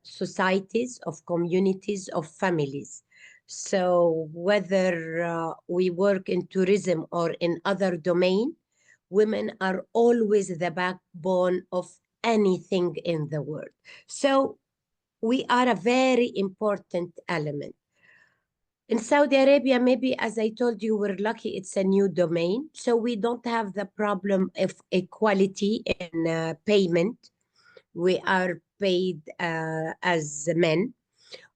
societies, of communities, of families. So whether we work in tourism or in other domain, women are always the backbone of anything in the world. So we are a very important element. In Saudi Arabia, maybe as I told you, we're lucky it's a new domain. So we don't have the problem of equality in payment. We are paid as men.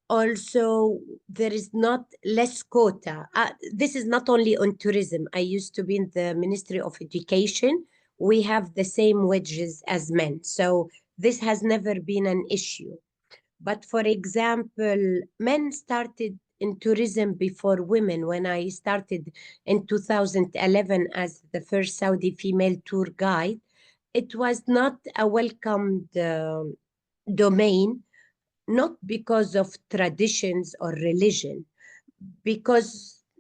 Also, there is not less quota. This is not only on tourism. I used to be in the Ministry of Education. We have the same wages as men. So this has never been an issue. But for example, men started in tourism before women. When I started in 2011 as the first Saudi female tour guide, it was not a welcomed domain, not because of traditions or religion, because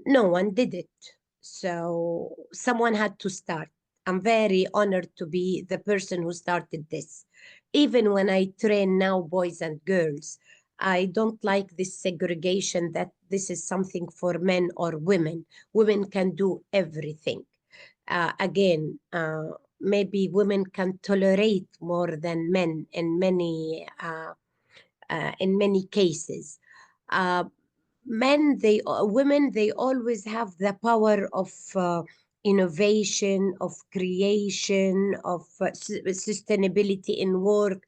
no one did it. So someone had to start. I'm very honored to be the person who started this. Even when I train now boys and girls, I don't like this segregation that this is something for men or women. Women can do everything. Again, maybe women can tolerate more than men in many cases. Women, they always have the power of innovation, of creation, of sustainability in work.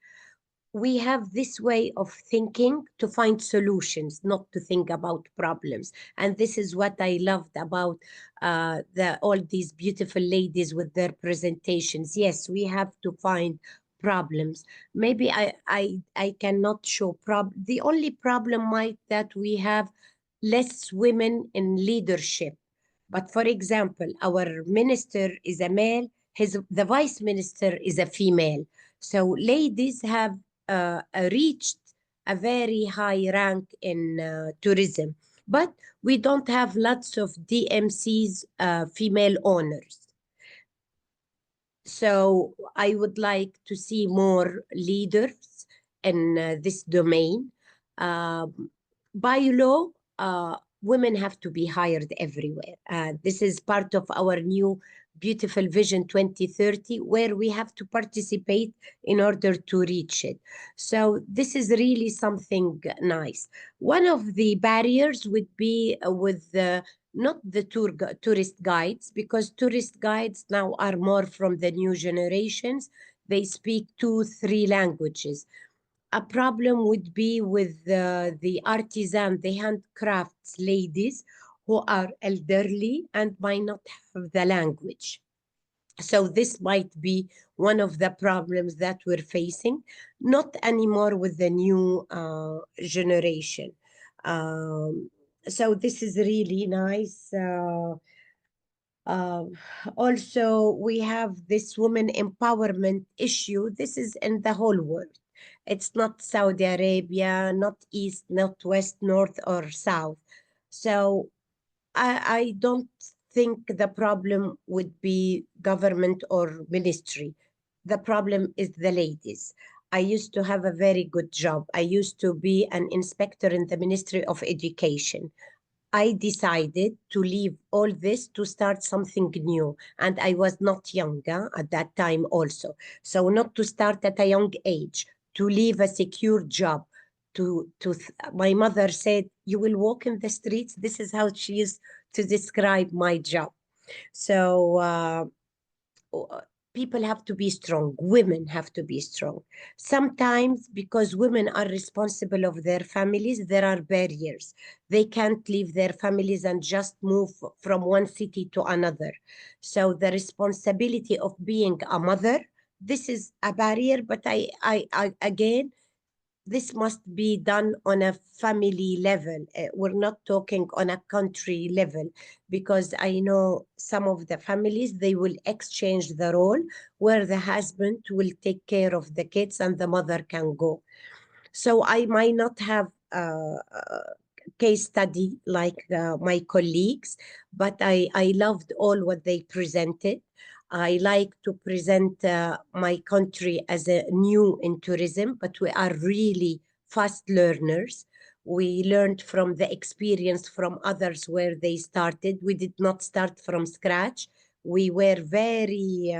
We have this way of thinking to find solutions, not to think about problems. And this is what I loved about all these beautiful ladies with their presentations. Yes, we have to find problems. Maybe I cannot show the only problem might that we have less women in leadership. But for example, our minister is a male, the vice minister is a female. So ladies have reached a very high rank in tourism, but we don't have lots of DMCs, female owners. So I would like to see more leaders in this domain. By law, women have to be hired everywhere. This is part of our new beautiful Vision 2030, where we have to participate in order to reach it. So this is really something nice. One of the barriers would be with not the tourist guides, because tourist guides now are more from the new generations. They speak 2-3 languages. A problem would be with the artisan, the handcrafts ladies who are elderly and might not have the language. So this might be one of the problems that we're facing, not anymore with the new generation. So this is really nice. Also, we have this women empowerment issue. This is in the whole world. It's not Saudi Arabia, not East, not West, North, or South. So I don't think the problem would be government or ministry. The problem is the ladies. I used to have a very good job. I used to be an inspector in the Ministry of Education. I decided to leave all this to start something new. And I was not younger at that time also. So not to start at a young age, to leave a secure job. My mother said, you will walk in the streets. This is how she used to describe my job. So people have to be strong. Women have to be strong. Sometimes because women are responsible of their families, there are barriers. They can't leave their families and just move from one city to another. So the responsibility of being a mother, this is a barrier, but I again, this must be done on a family level. We're not talking on a country level, because I know some of the families, they will exchange the role where the husband will take care of the kids and the mother can go. So I might not have a case study like my colleagues, but I loved all what they presented. I like to present my country as a new in tourism, but we are really fast learners. We learned from the experience from others where they started. We did not start from scratch. We were very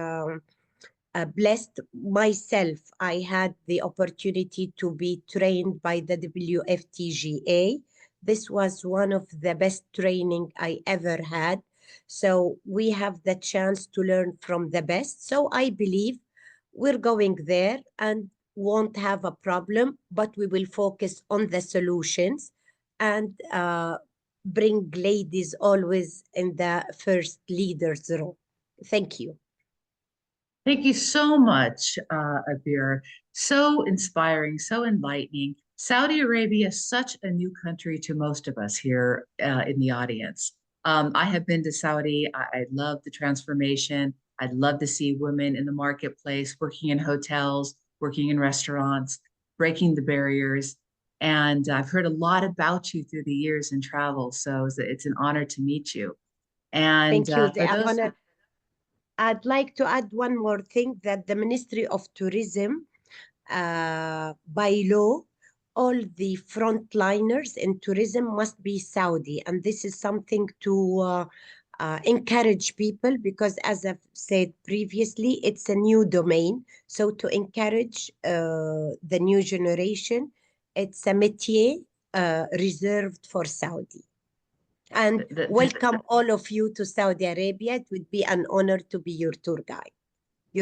blessed. Myself, I had the opportunity to be trained by the WFTGA. This was one of the best training I ever had. So we have the chance to learn from the best. So I believe we're going there and won't have a problem, but we will focus on the solutions and bring ladies always in the first leader's role. Thank you. Thank you so much, Abir. So inspiring, so enlightening. Saudi Arabia is such a new country to most of us here in the audience. I have been to Saudi. I love the transformation. I'd love to see women in the marketplace, working in hotels, working in restaurants, breaking the barriers. And I've heard a lot about you through the years in travel. So it's an honor to meet you. And Thank you. for The those, honor. I'd like to add one more thing, that the Ministry of Tourism, by law, all the frontliners in tourism must be Saudi. And this is something to encourage people, because as I've said previously, it's a new domain. So to encourage the new generation, it's a métier reserved for Saudi. And welcome all of you to Saudi Arabia. It would be an honor to be your tour guide.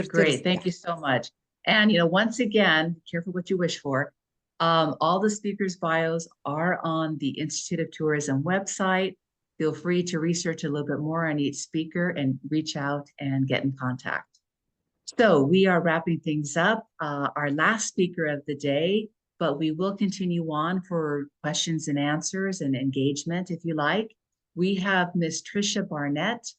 great, thank you so much. And once again, careful what you wish for. All the speakers' bios are on the Institute of Tourism website. Feel free to research a little bit more on each speaker and reach out and get in contact. So we are wrapping things up. Our last speaker of the day, but we will continue on for questions and answers and engagement if you like. We have Ms. Tricia Barnett,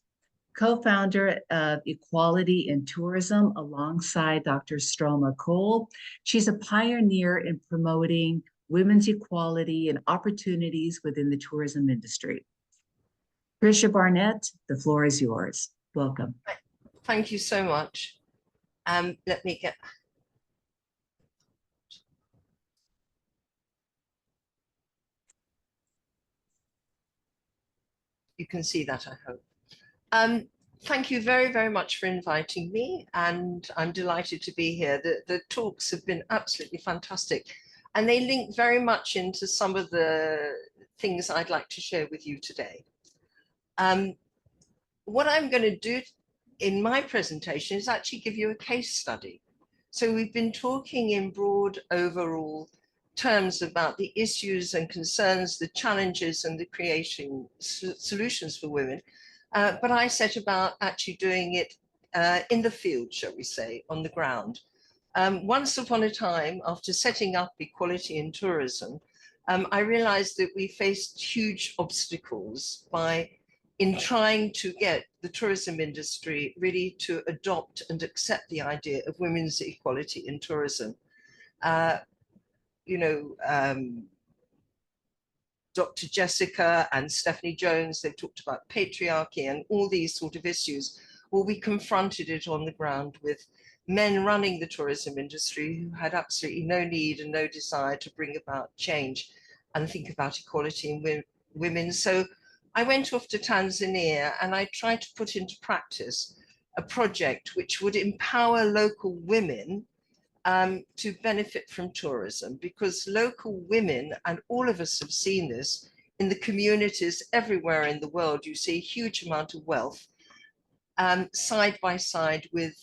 co-founder of Equality in Tourism alongside Dr. Stroma Cole. She's a pioneer in promoting women's equality and opportunities within the tourism industry. Tricia Barnett, the floor is yours. Welcome. Thank you so much. Let me get... You can see that, I hope. Thank you very, very much for inviting me, and I'm delighted to be here. The talks have been absolutely fantastic, and they link very much into some of the things I'd like to share with you today. What I'm going to do in my presentation is actually give you a case study. So we've been talking in broad overall terms about the issues and concerns, the challenges and the creation solutions for women. But I set about actually doing it in the field, shall we say, on the ground. Once upon a time, after setting up Equality in Tourism, I realized that we faced huge obstacles in trying to get the tourism industry really to adopt and accept the idea of women's equality in tourism. Dr. Jessica and Stephanie Jones, they've talked about patriarchy and all these sort of issues. Well, we confronted it on the ground with men running the tourism industry who had absolutely no need and no desire to bring about change and think about equality in women. So I went off to Tanzania and I tried to put into practice a project which would empower local women to benefit from tourism, because local women, and all of us have seen this in the communities everywhere in the world, you see a huge amount of wealth side by side with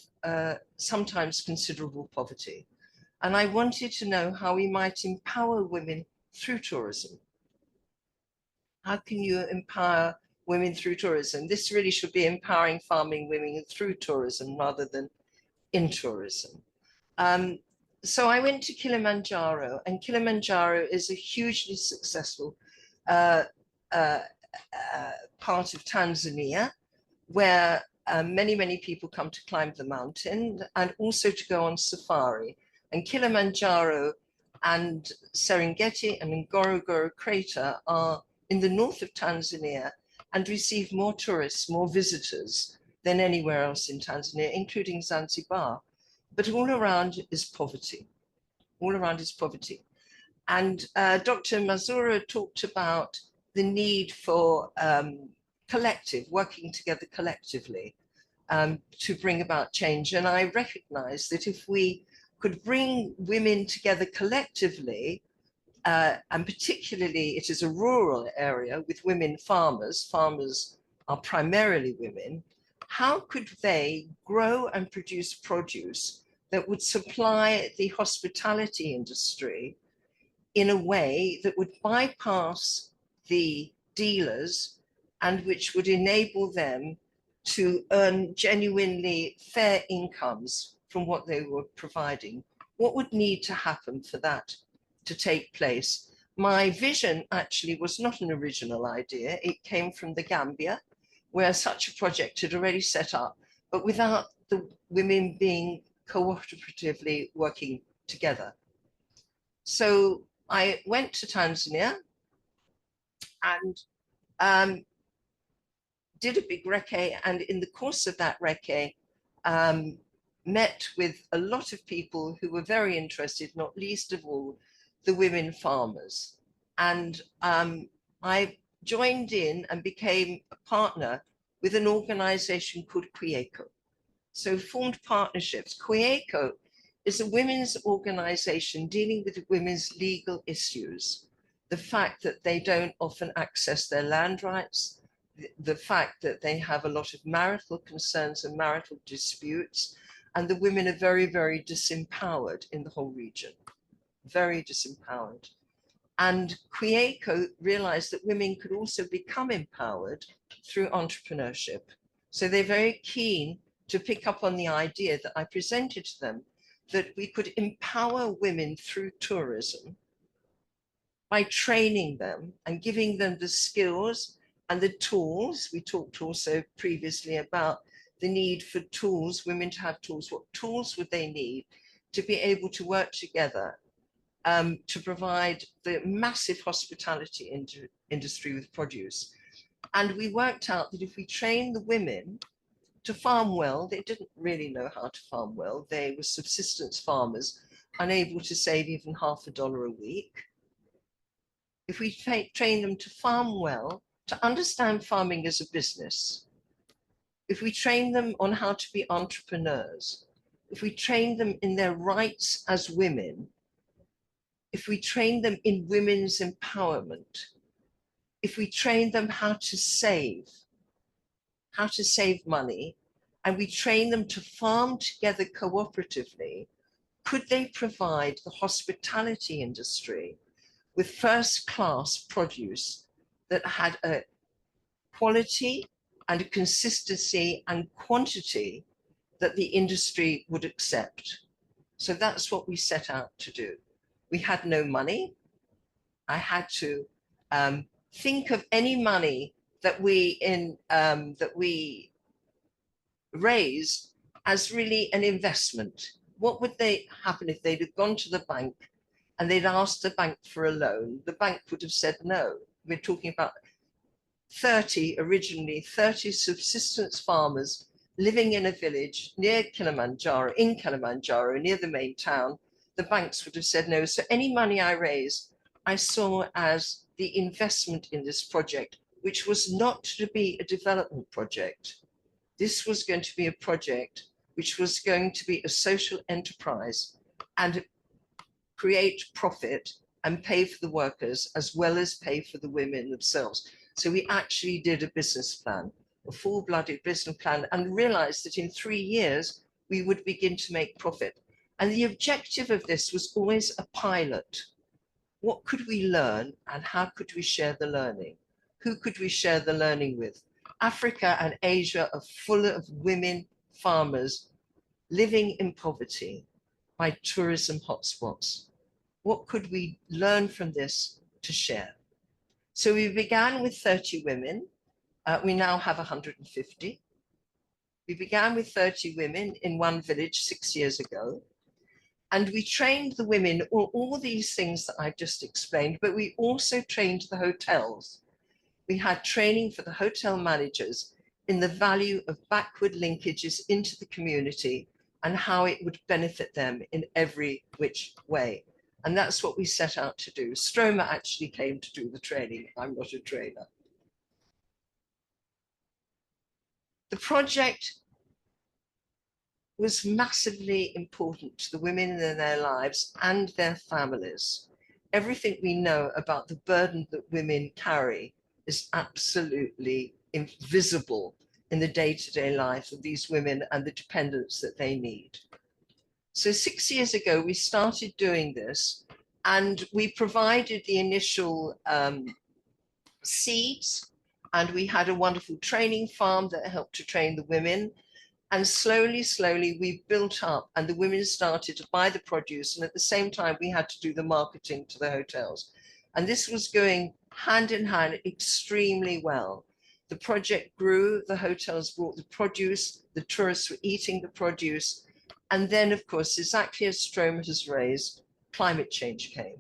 sometimes considerable poverty. And I wanted to know how we might empower women through tourism. How can you empower women through tourism? This really should be empowering farming women through tourism rather than in tourism. So I went to Kilimanjaro, and Kilimanjaro is a hugely successful part of Tanzania, where many, many people come to climb the mountain and also to go on safari. And Kilimanjaro and Serengeti and Ngorongoro Crater are in the north of Tanzania and receive more tourists, more visitors than anywhere else in Tanzania, including Zanzibar. But all around is poverty. All around is poverty. And Dr. Mazura talked about the need for working together collectively to bring about change. And I recognize that if we could bring women together collectively, and particularly it is a rural area with women farmers are primarily women, how could they grow and produce produce that would supply the hospitality industry in a way that would bypass the dealers and which would enable them to earn genuinely fair incomes from what they were providing? What would need to happen for that to take place. My vision actually was not an original idea. It came from the Gambia, where such a project had already set up, but without the women being cooperatively working together. So I went to Tanzania and did a big recce, and in the course of that recce, met with a lot of people who were very interested, not least of all, the women farmers. And I joined in and became a partner with an organization called Quieko. So formed partnerships. Quieko is a women's organization dealing with women's legal issues. The fact that they don't often access their land rights, the fact that they have a lot of marital concerns and marital disputes, and the women are very, very disempowered in the whole region, very disempowered. And Quieko realized that women could also become empowered through entrepreneurship. So they're very keen to pick up on the idea that I presented to them, that we could empower women through tourism by training them and giving them the skills and the tools. We talked also previously about the need for tools, women to have tools. What tools would they need to be able to work together to provide the massive hospitality industry with produce? And we worked out that if we train the women to farm well, they didn't really know how to farm well. They were subsistence farmers, unable to save even $50 a week. If we train them to farm well, to understand farming as a business, if we train them on how to be entrepreneurs, if we train them in their rights as women, if we train them in women's empowerment, if we train them how to save money, and we train them to farm together cooperatively, could they provide the hospitality industry with first-class produce that had a quality and a consistency and quantity that the industry would accept? So that's what we set out to do. We had no money. I had to think of any money that we raised as really an investment. What would they happen if they'd have gone to the bank and they'd asked the bank for a loan? The bank would have said no. We're talking about 30 subsistence farmers living in a village near Kilimanjaro, in Kilimanjaro, near the main town. The banks would have said no. So any money I raised, I saw as the investment in this project, which was not to be a development project. This was going to be a project which was going to be a social enterprise and create profit and pay for the workers as well as pay for the women themselves. So we actually did a business plan, a full-blooded business plan, and realized that in 3 years, we would begin to make profit. And the objective of this was always a pilot. What could we learn and how could we share the learning? Who could we share the learning with? Africa and Asia are full of women farmers living in poverty by tourism hotspots. What could we learn from this to share? So we began with 30 women. We now have 150. We began with 30 women in one village 6 years ago. And we trained the women all these things that I just explained, but we also trained the hotels. We had training for the hotel managers in the value of backward linkages into the community and how it would benefit them in every which way. And that's what we set out to do. Stroma actually came to do the training. I'm not a trainer. The project was massively important to the women in their lives and their families. Everything we know about the burden that women carry is absolutely invisible in the day-to-day life of these women and the dependence that they need. So 6 years ago, we started doing this, and we provided the initial seeds, and we had a wonderful training farm that helped to train the women. And slowly, slowly, we built up, and the women started to buy the produce. And at the same time, we had to do the marketing to the hotels. And this was going hand in hand extremely well. The project grew, the hotels brought the produce, the tourists were eating the produce. And then, of course, exactly as Stroma has raised, climate change came.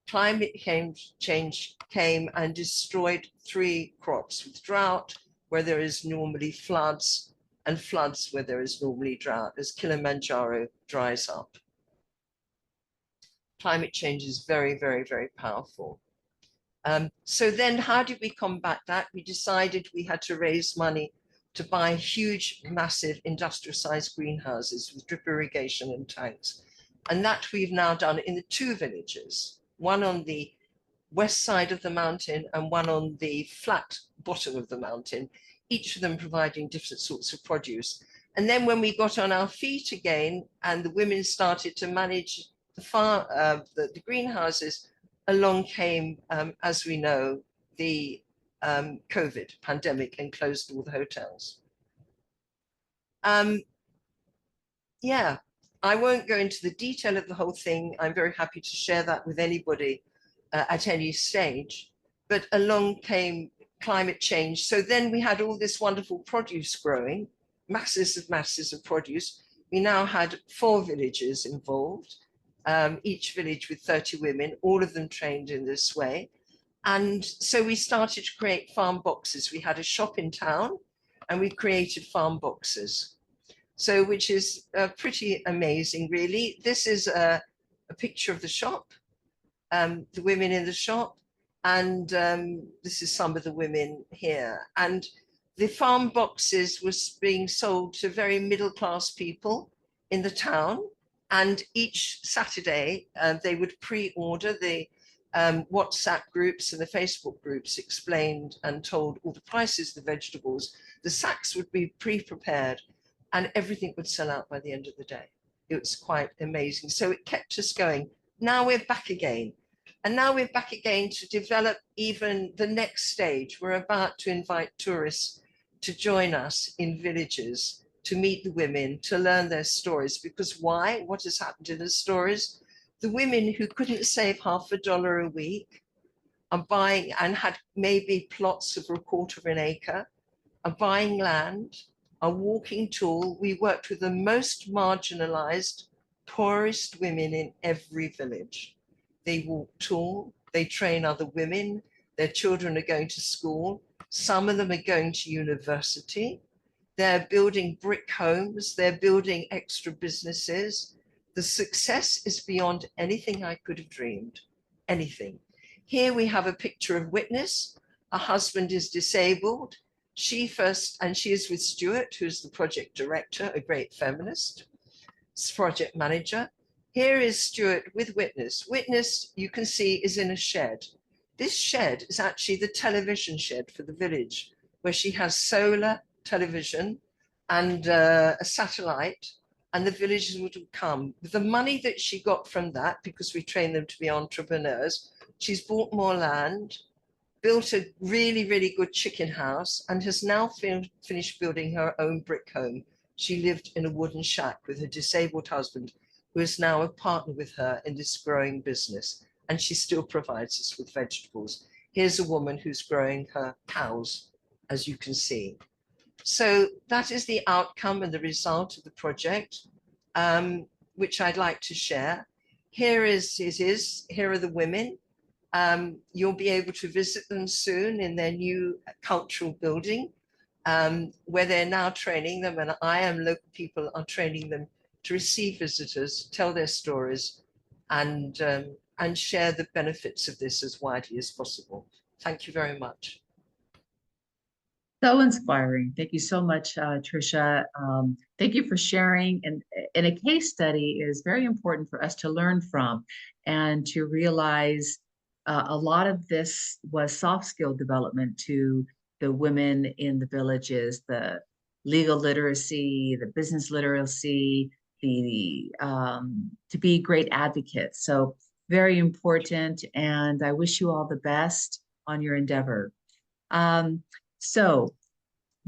Climate change came and destroyed 3 crops, with drought, where there is normally floods, and floods where there is normally drought, as Kilimanjaro dries up. Climate change is very, very, very powerful. So then how did we combat that? We decided we had to raise money to buy huge, massive industrial-sized greenhouses with drip irrigation and tanks. And that we've now done in the 2 villages, one on the west side of the mountain and one on the flat bottom of the mountain, each of them providing different sorts of produce. And then when we got on our feet again and the women started to manage the farm, the greenhouses, along came, as we know, the COVID pandemic and closed all the hotels. Yeah, I won't go into the detail of the whole thing. I'm very happy to share that with anybody at any stage, but along came climate change. So then we had all this wonderful produce growing, masses of produce. We now had 4 villages involved, each village with 30 women, all of them trained in this way. And so we started to create farm boxes. We had a shop in town and we created farm boxes. So, which is pretty amazing, really. This is a picture of the shop, the women in the shop. And this is some of the women here. And the farm boxes was being sold to very middle-class people in the town. And each Saturday, they would pre-order. The WhatsApp groups and the Facebook groups explained and told all the prices of the vegetables. The sacks would be pre-prepared and everything would sell out by the end of the day. It was quite amazing. So it kept us going. Now we're back again. And now we're back again to develop even the next stage. We're about to invite tourists to join us in villages, to meet the women, to learn their stories. Because why? What has happened in the stories? The women who couldn't save $50 a week are buying, and had maybe plots of 1/4 of an acre, are buying land, are walking tall. We worked with the most marginalized, poorest women in every village. They walk tall, they train other women, their children are going to school, some of them are going to university, they're building brick homes, they're building extra businesses. The success is beyond anything I could have dreamed, anything. Here we have a picture of Witness. Her husband is disabled. She is with Stuart, who's the project director, a great feminist, project manager. Here is Stuart with Witness. Witness, you can see, is in a shed. This shed is actually the television shed for the village, where she has solar television and a satellite, and the villagers would come. With the money that she got from that, because we train them to be entrepreneurs, she's bought more land, built a really, really good chicken house, and has now finished building her own brick home. She lived in a wooden shack with her disabled husband, who is now a partner with her in this growing business. And she still provides us with vegetables. Here's a woman who's growing her cows, as you can see. So that is the outcome and the result of the project, which I'd like to share. Here are the women. You'll be able to visit them soon in their new cultural building, where they're now training them, and local people are training them to receive visitors, tell their stories, and share the benefits of this as widely as possible. Thank you very much. So inspiring. Thank you so much, Tricia. Thank you for sharing. And a case study is very important for us to learn from and to realize a lot of this was soft skill development to the women in the villages, the legal literacy, the business literacy, to be great advocates. So very important, and I wish you all the best on your endeavor. So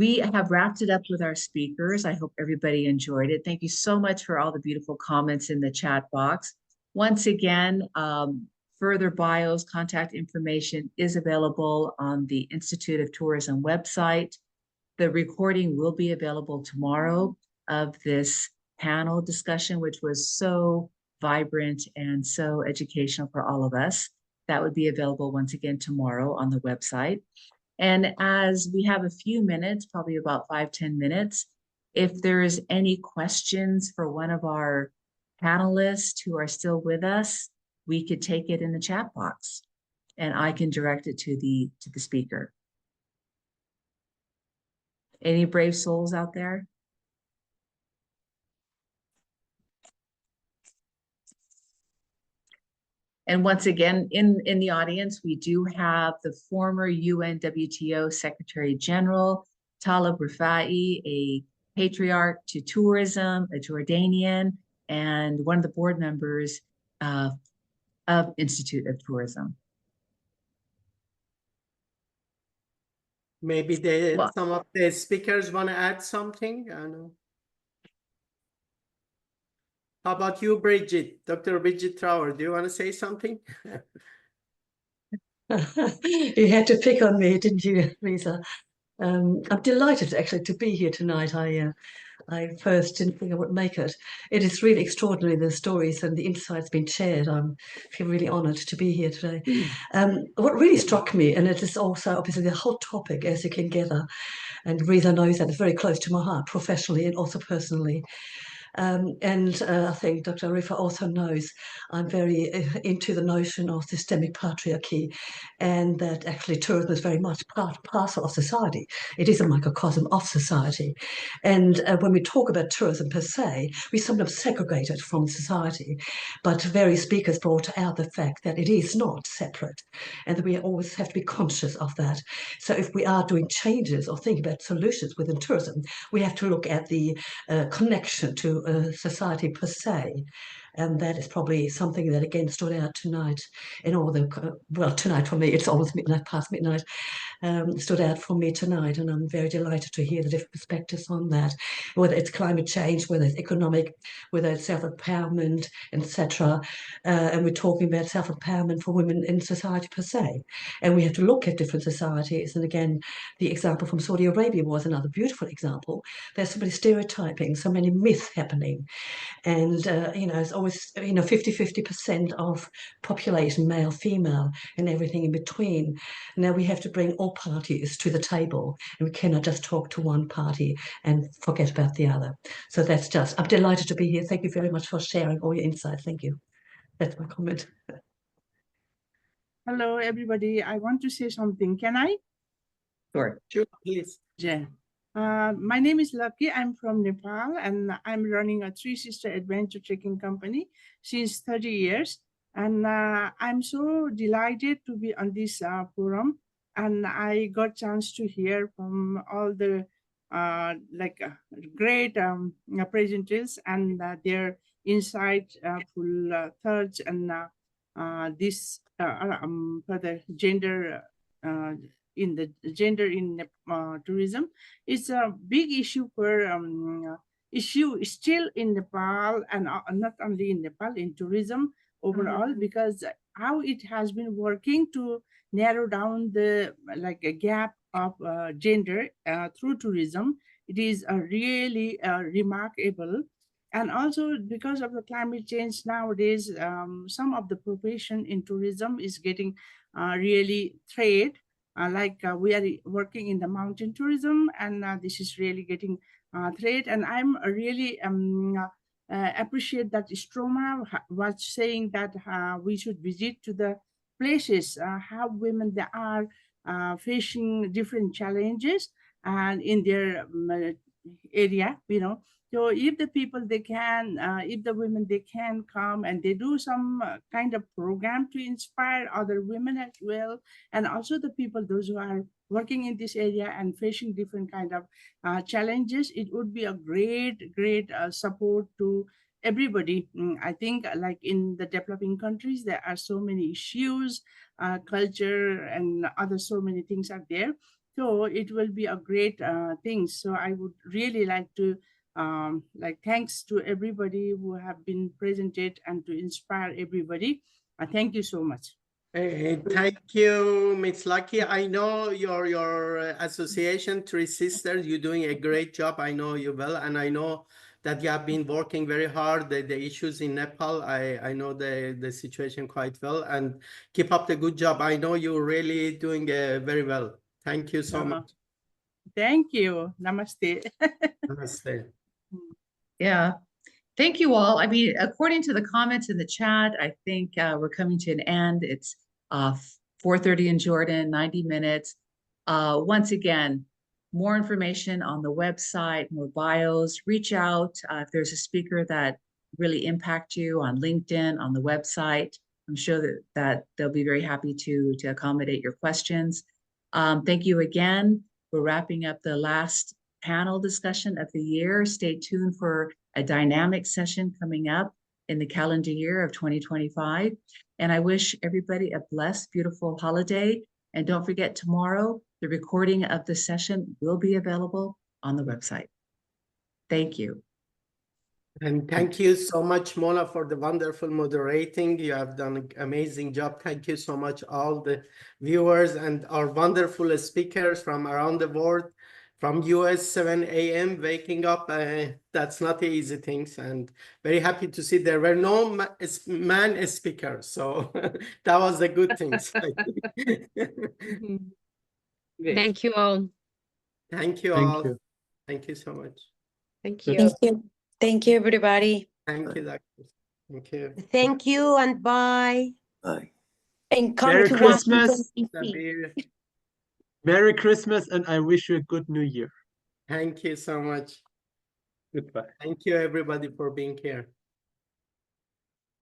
We have wrapped it up with our speakers. I hope everybody enjoyed it. Thank you so much for all the beautiful comments in the chat box. Once again, further bios, contact information is available on the Institute of Tourism website. The recording will be available tomorrow of this panel discussion, which was so vibrant and so educational for all of us. That would be available once again tomorrow on the website. And as we have a few minutes, probably about 5-10 minutes, if there's any questions for one of our panelists who are still with us, we could take it in the chat box and I can direct it to the speaker. Any brave souls out there? And once again, in the audience, we do have the former UNWTO Secretary General, Talib Rifai, a patriarch to tourism, a Jordanian, and one of the board members of Institute of Tourism. Maybe Well, some of the speakers want to add something. I don't know. How about you, Bridget? Dr. Bridget Trower, do you want to say something? You had to pick on me, didn't you, Lisa? I'm delighted actually to be here tonight. I first didn't think I would make it. It is really extraordinary, the stories and the insights being shared. I feel really honored to be here today. What really struck me, and it is also obviously the whole topic, as you can gather, and Risa knows that it's very close to my heart, professionally and also personally. I think Dr. Arifa also knows I'm very into the notion of systemic patriarchy, and that actually tourism is very much parcel of society. It is a microcosm of society. And when we talk about tourism per se, we sometimes segregate it from society. But various speakers brought out the fact that it is not separate, and that we always have to be conscious of that. So if we are doing changes or thinking about solutions within tourism, we have to look at the connection to society per se. And that is probably something that again stood out tonight in all the, well, tonight for me, it's almost midnight, past midnight, stood out for me tonight. And I'm very delighted to hear the different perspectives on that, whether it's climate change, whether it's economic, whether it's self-empowerment, etc. And we're talking about self-empowerment for women in society per se. And we have to look at different societies. And again, the example from Saudi Arabia was another beautiful example. There's so many stereotyping, so many myths happening. And, it's always, 50-50% of population, male, female, and everything in between. Now we have to bring all parties to the table, and we cannot just talk to one party and forget about the other. So I'm delighted to be here. Thank you very much for sharing all your insights. Thank you. That's my comment. Hello, everybody. I want to say something. Can I? Sure. Sure, please. Yeah. My name is Lucky. I'm from Nepal, and I'm running a Three Sister Adventure Trekking company since 30 years. And I'm so delighted to be on this forum. And I got chance to hear from all the great presenters and their insightful thoughts and this for the gender in the gender in tourism. It's a big issue for issue still in Nepal, and not only in Nepal, in tourism overall, because how it has been working to narrow down the a gap of gender through tourism. It is really remarkable. And also because of the climate change nowadays, some of the profession in tourism is getting really threatened. We are working in the mountain tourism, and this is really getting threat. And I'm really appreciate that Stroma was saying that we should visit to the places how women they are facing different challenges and in their area, So if the people they can, if the women they can come and they do some kind of program to inspire other women as well, and also the people, those who are working in this area and facing different kind of challenges, it would be a great support to everybody. I think like in the developing countries, there are so many issues, culture and other so many things are there. So it will be a great thing. So I would really like to thanks to everybody who have been presented and to inspire everybody. Thank you so much. Thank you, Ms. Lucky. I know your association, Three Sisters, you're doing a great job. I know you well, and I know that you have been working very hard. The issues in Nepal, I know the situation quite well, and keep up the good job. I know you're really doing very well. Thank you so much. Thank you. Namaste. Namaste. Yeah. Thank you all. I mean, according to the comments in the chat, I think we're coming to an end. It's 4:30 in Jordan, 90 minutes. Once again, more information on the website, more bios. Reach out if there's a speaker that really impact you on LinkedIn, on the website. I'm sure that they'll be very happy to accommodate your questions. Thank you again. We're wrapping up the last panel discussion of the year. Stay tuned for a dynamic session coming up in the calendar year of 2025. And I wish everybody a blessed, beautiful holiday. And don't forget, tomorrow, the recording of the session will be available on the website. Thank you. And thank you so much, Mona, for the wonderful moderating. You have done an amazing job. Thank you so much, all the viewers and our wonderful speakers from around the world. From US, 7 a.m. waking up, that's not an easy thing. And very happy to see there were no man speakers. So that was the good things. Thank you all. Thank you all. Thank you so much. Thank you. Thank you. Thank you, everybody. Thank you, doctor. Thank you. Thank you and bye. Bye. And come Merry to Christmas. Washington, D.C. Merry Christmas, and I wish you a good New Year. Thank you so much. Goodbye. Thank you, everybody, for being here.